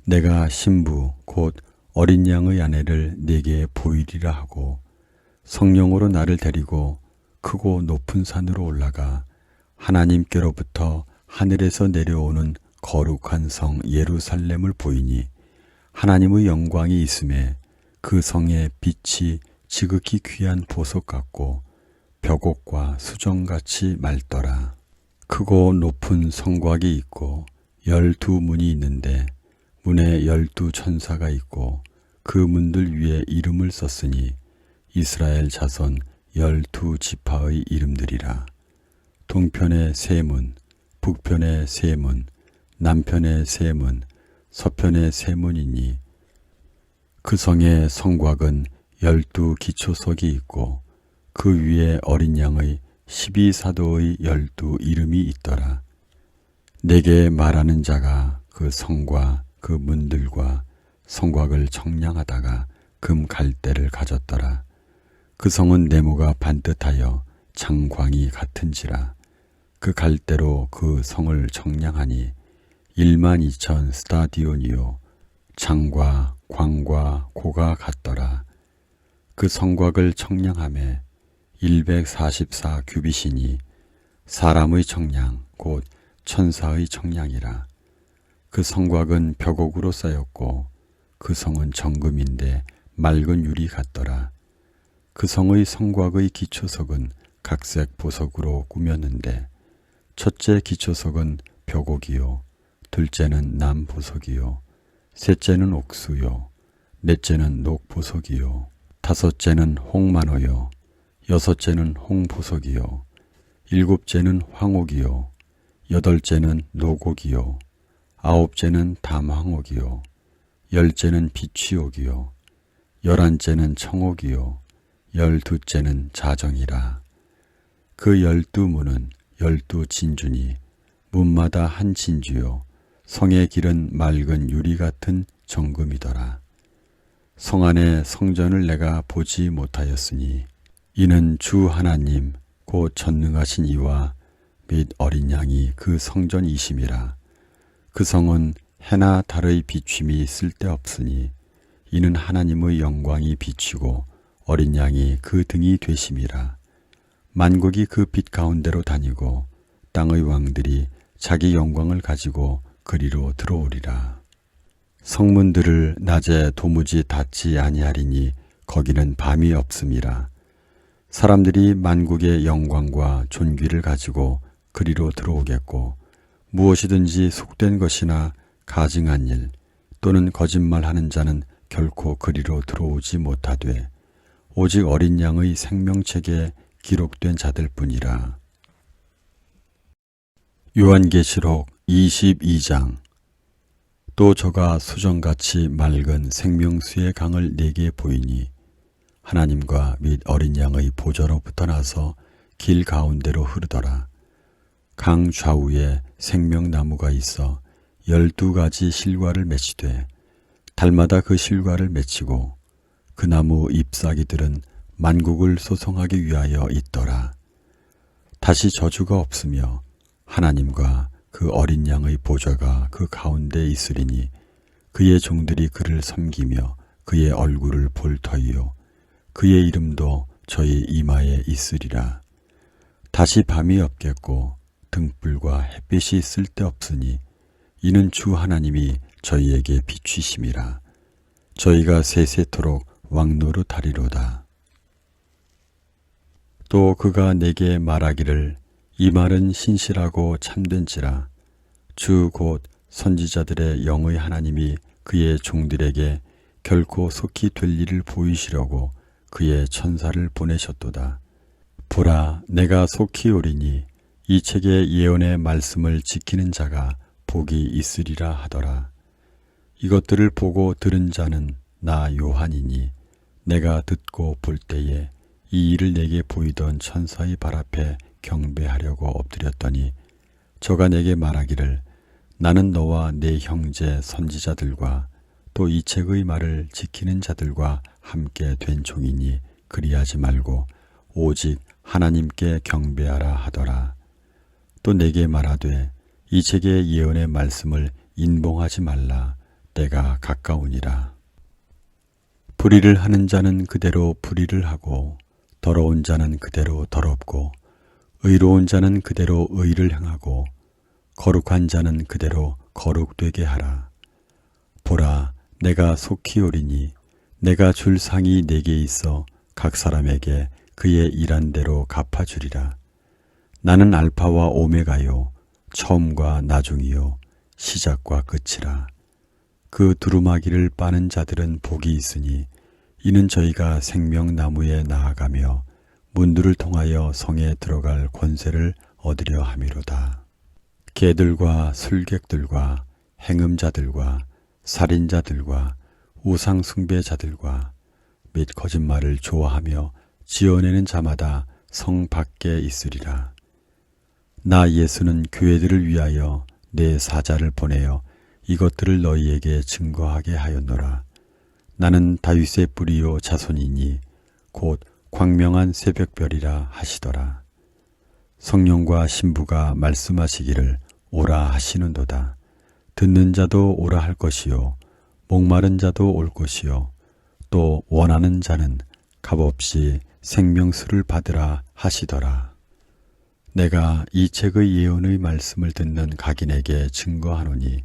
내가 신부 곧 어린 양의 아내를 네게 보이리라 하고 성령으로 나를 데리고 크고 높은 산으로 올라가 하나님께로부터 하늘에서 내려오는 거룩한 성 예루살렘을 보이니 하나님의 영광이 있음에 그 성의 빛이 지극히 귀한 보석 같고 벽옥과 수정같이 맑더라. 크고 높은 성곽이 있고 12문이 있는데 문에 12 천사가 있고 그 문들 위에 이름을 썼으니 이스라엘 자손 12 지파의 이름들이라. 동편의 세 문, 북편의 세 문, 남편의 세 문, 서편의 세 문이니 그 성의 성곽은 12 기초석이 있고 그 위에 어린 양의 12사도의 12 이름이 있더라. 내게 말하는 자가 그 성과 그 문들과 성곽을 청량하다가 금 갈대를 가졌더라. 그 성은 네모가 반듯하여 장광이 같은지라. 그 갈대로 그 성을 청량하니 12,000 스타디온이요 장과 광과 고가 같더라. 그 성곽을 청량함에 144 규빗이니 사람의 청량 곧 천사의 청량이라. 그 성곽은 벽옥으로 쌓였고 그 성은 정금인데 맑은 유리 같더라. 그 성의 성곽의 기초석은 각색 보석으로 꾸몄는데 첫째 기초석은 벽옥이요 둘째는 남보석이요 셋째는 옥수요 넷째는 녹보석이요 다섯째는 홍만호요 여섯째는 홍보석이요 일곱째는 황옥이요 여덟째는 녹옥이요 아홉째는 담황옥이요 열째는 비취옥이요 11째는 청옥이요 12째는 자정이라. 그 12문은 12 진주니 문마다 한 진주요 성의 길은 맑은 유리 같은 정금이더라. 성 안의 성전을 내가 보지 못하였으니 이는 주 하나님 곧 전능하신 이와 및 어린 양이 그 성전이심이라. 그 성은 해나 달의 비춤이 쓸데없으니 이는 하나님의 영광이 비치고 어린 양이 그 등이 되심이라. 만국이 그 빛 가운데로 다니고 땅의 왕들이 자기 영광을 가지고 그리로 들어오리라. 성문들을 낮에 도무지 닫지 아니하리니 거기는 밤이 없음이라. 사람들이 만국의 영광과 존귀를 가지고 그리로 들어오겠고 무엇이든지 속된 것이나 가증한 일 또는 거짓말하는 자는 결코 그리로 들어오지 못하되 오직 어린 양의 생명책에 기록된 자들 뿐이라. 요한계시록 22장. 또 저가 수정같이 맑은 생명수의 강을 내게 보이니 하나님과 및 어린 양의 보좌로부터 나서 길 가운데로 흐르더라. 강 좌우에 생명나무가 있어 12가지 실과를 맺히되 달마다 그 실과를 맺히고 그 나무 잎사귀들은 만국을 소송하기 위하여 있더라. 다시 저주가 없으며 하나님과 그 어린 양의 보좌가 그 가운데 있으리니 그의 종들이 그를 섬기며 그의 얼굴을 볼 터이요 그의 이름도 저희 이마에 있으리라. 다시 밤이 없겠고 등불과 햇빛이 쓸데없으니 이는 주 하나님이 저희에게 비추심이라. 저희가 세세토록 왕노릇하리로다. 또 그가 내게 말하기를 이 말은 신실하고 참된지라. 주 곧 선지자들의 영의 하나님이 그의 종들에게 결코 속히 될 일을 보이시려고 그의 천사를 보내셨도다. 보라, 내가 속히 오리니 이 책의 예언의 말씀을 지키는 자가 복이 있으리라 하더라. 이것들을 보고 들은 자는 나 요한이니 내가 듣고 볼 때에 이 일을 내게 보이던 천사의 발 앞에 경배하려고 엎드렸더니 저가 내게 말하기를 나는 너와 내 형제 선지자들과 또 이 책의 말을 지키는 자들과 함께 된 종이니 그리하지 말고 오직 하나님께 경배하라 하더라. 또 내게 말하되 이 책의 예언의 말씀을 인봉하지 말라. 때가 가까우니라. 불의를 하는 자는 그대로 불의를 하고 더러운 자는 그대로 더럽고 의로운 자는 그대로 의를 행하고 거룩한 자는 그대로 거룩되게 하라. 보라, 내가 속히 오리니 내가 줄 상이 내게 있어 각 사람에게 그의 일한 대로 갚아주리라. 나는 알파와 오메가요 처음과 나중이요 시작과 끝이라. 그 두루마기를 빠는 자들은 복이 있으니 이는 저희가 생명나무에 나아가며 문들을 통하여 성에 들어갈 권세를 얻으려 함이로다. 개들과 술객들과 행음자들과 살인자들과 우상숭배자들과 및 거짓말을 좋아하며 지어내는 자마다 성 밖에 있으리라. 나 예수는 교회들을 위하여 내 사자를 보내어 이것들을 너희에게 증거하게 하였노라. 나는 다윗의 뿌리요 자손이니 곧 광명한 새벽별이라 하시더라. 성령과 신부가 말씀하시기를 오라 하시는도다. 듣는 자도 오라 할 것이요 목마른 자도 올 것이요 또 원하는 자는 값없이 생명수를 받으라 하시더라. 내가 이 책의 예언의 말씀을 듣는 각인에게 증거하노니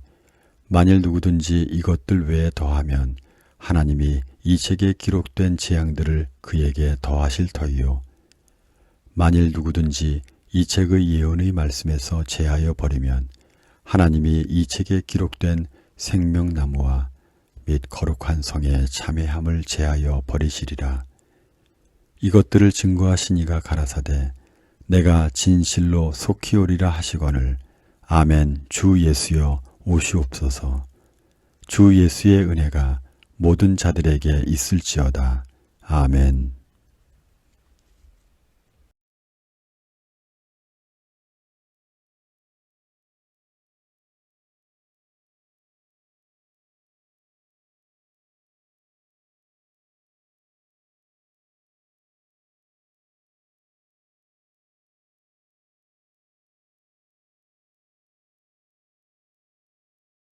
만일 누구든지 이것들 외에 더하면 하나님이 이 책에 기록된 재앙들을 그에게 더하실 터이요 만일 누구든지 이 책의 예언의 말씀에서 제하여 버리면 하나님이 이 책에 기록된 생명나무와 및 거룩한 성의 참회함을 제하여 버리시리라. 이것들을 증거하시니가 가라사대 내가 진실로 속히 오리라 하시거늘 아멘. 주 예수여 오시옵소서. 주 예수의 은혜가 모든 자들에게 있을지어다. 아멘.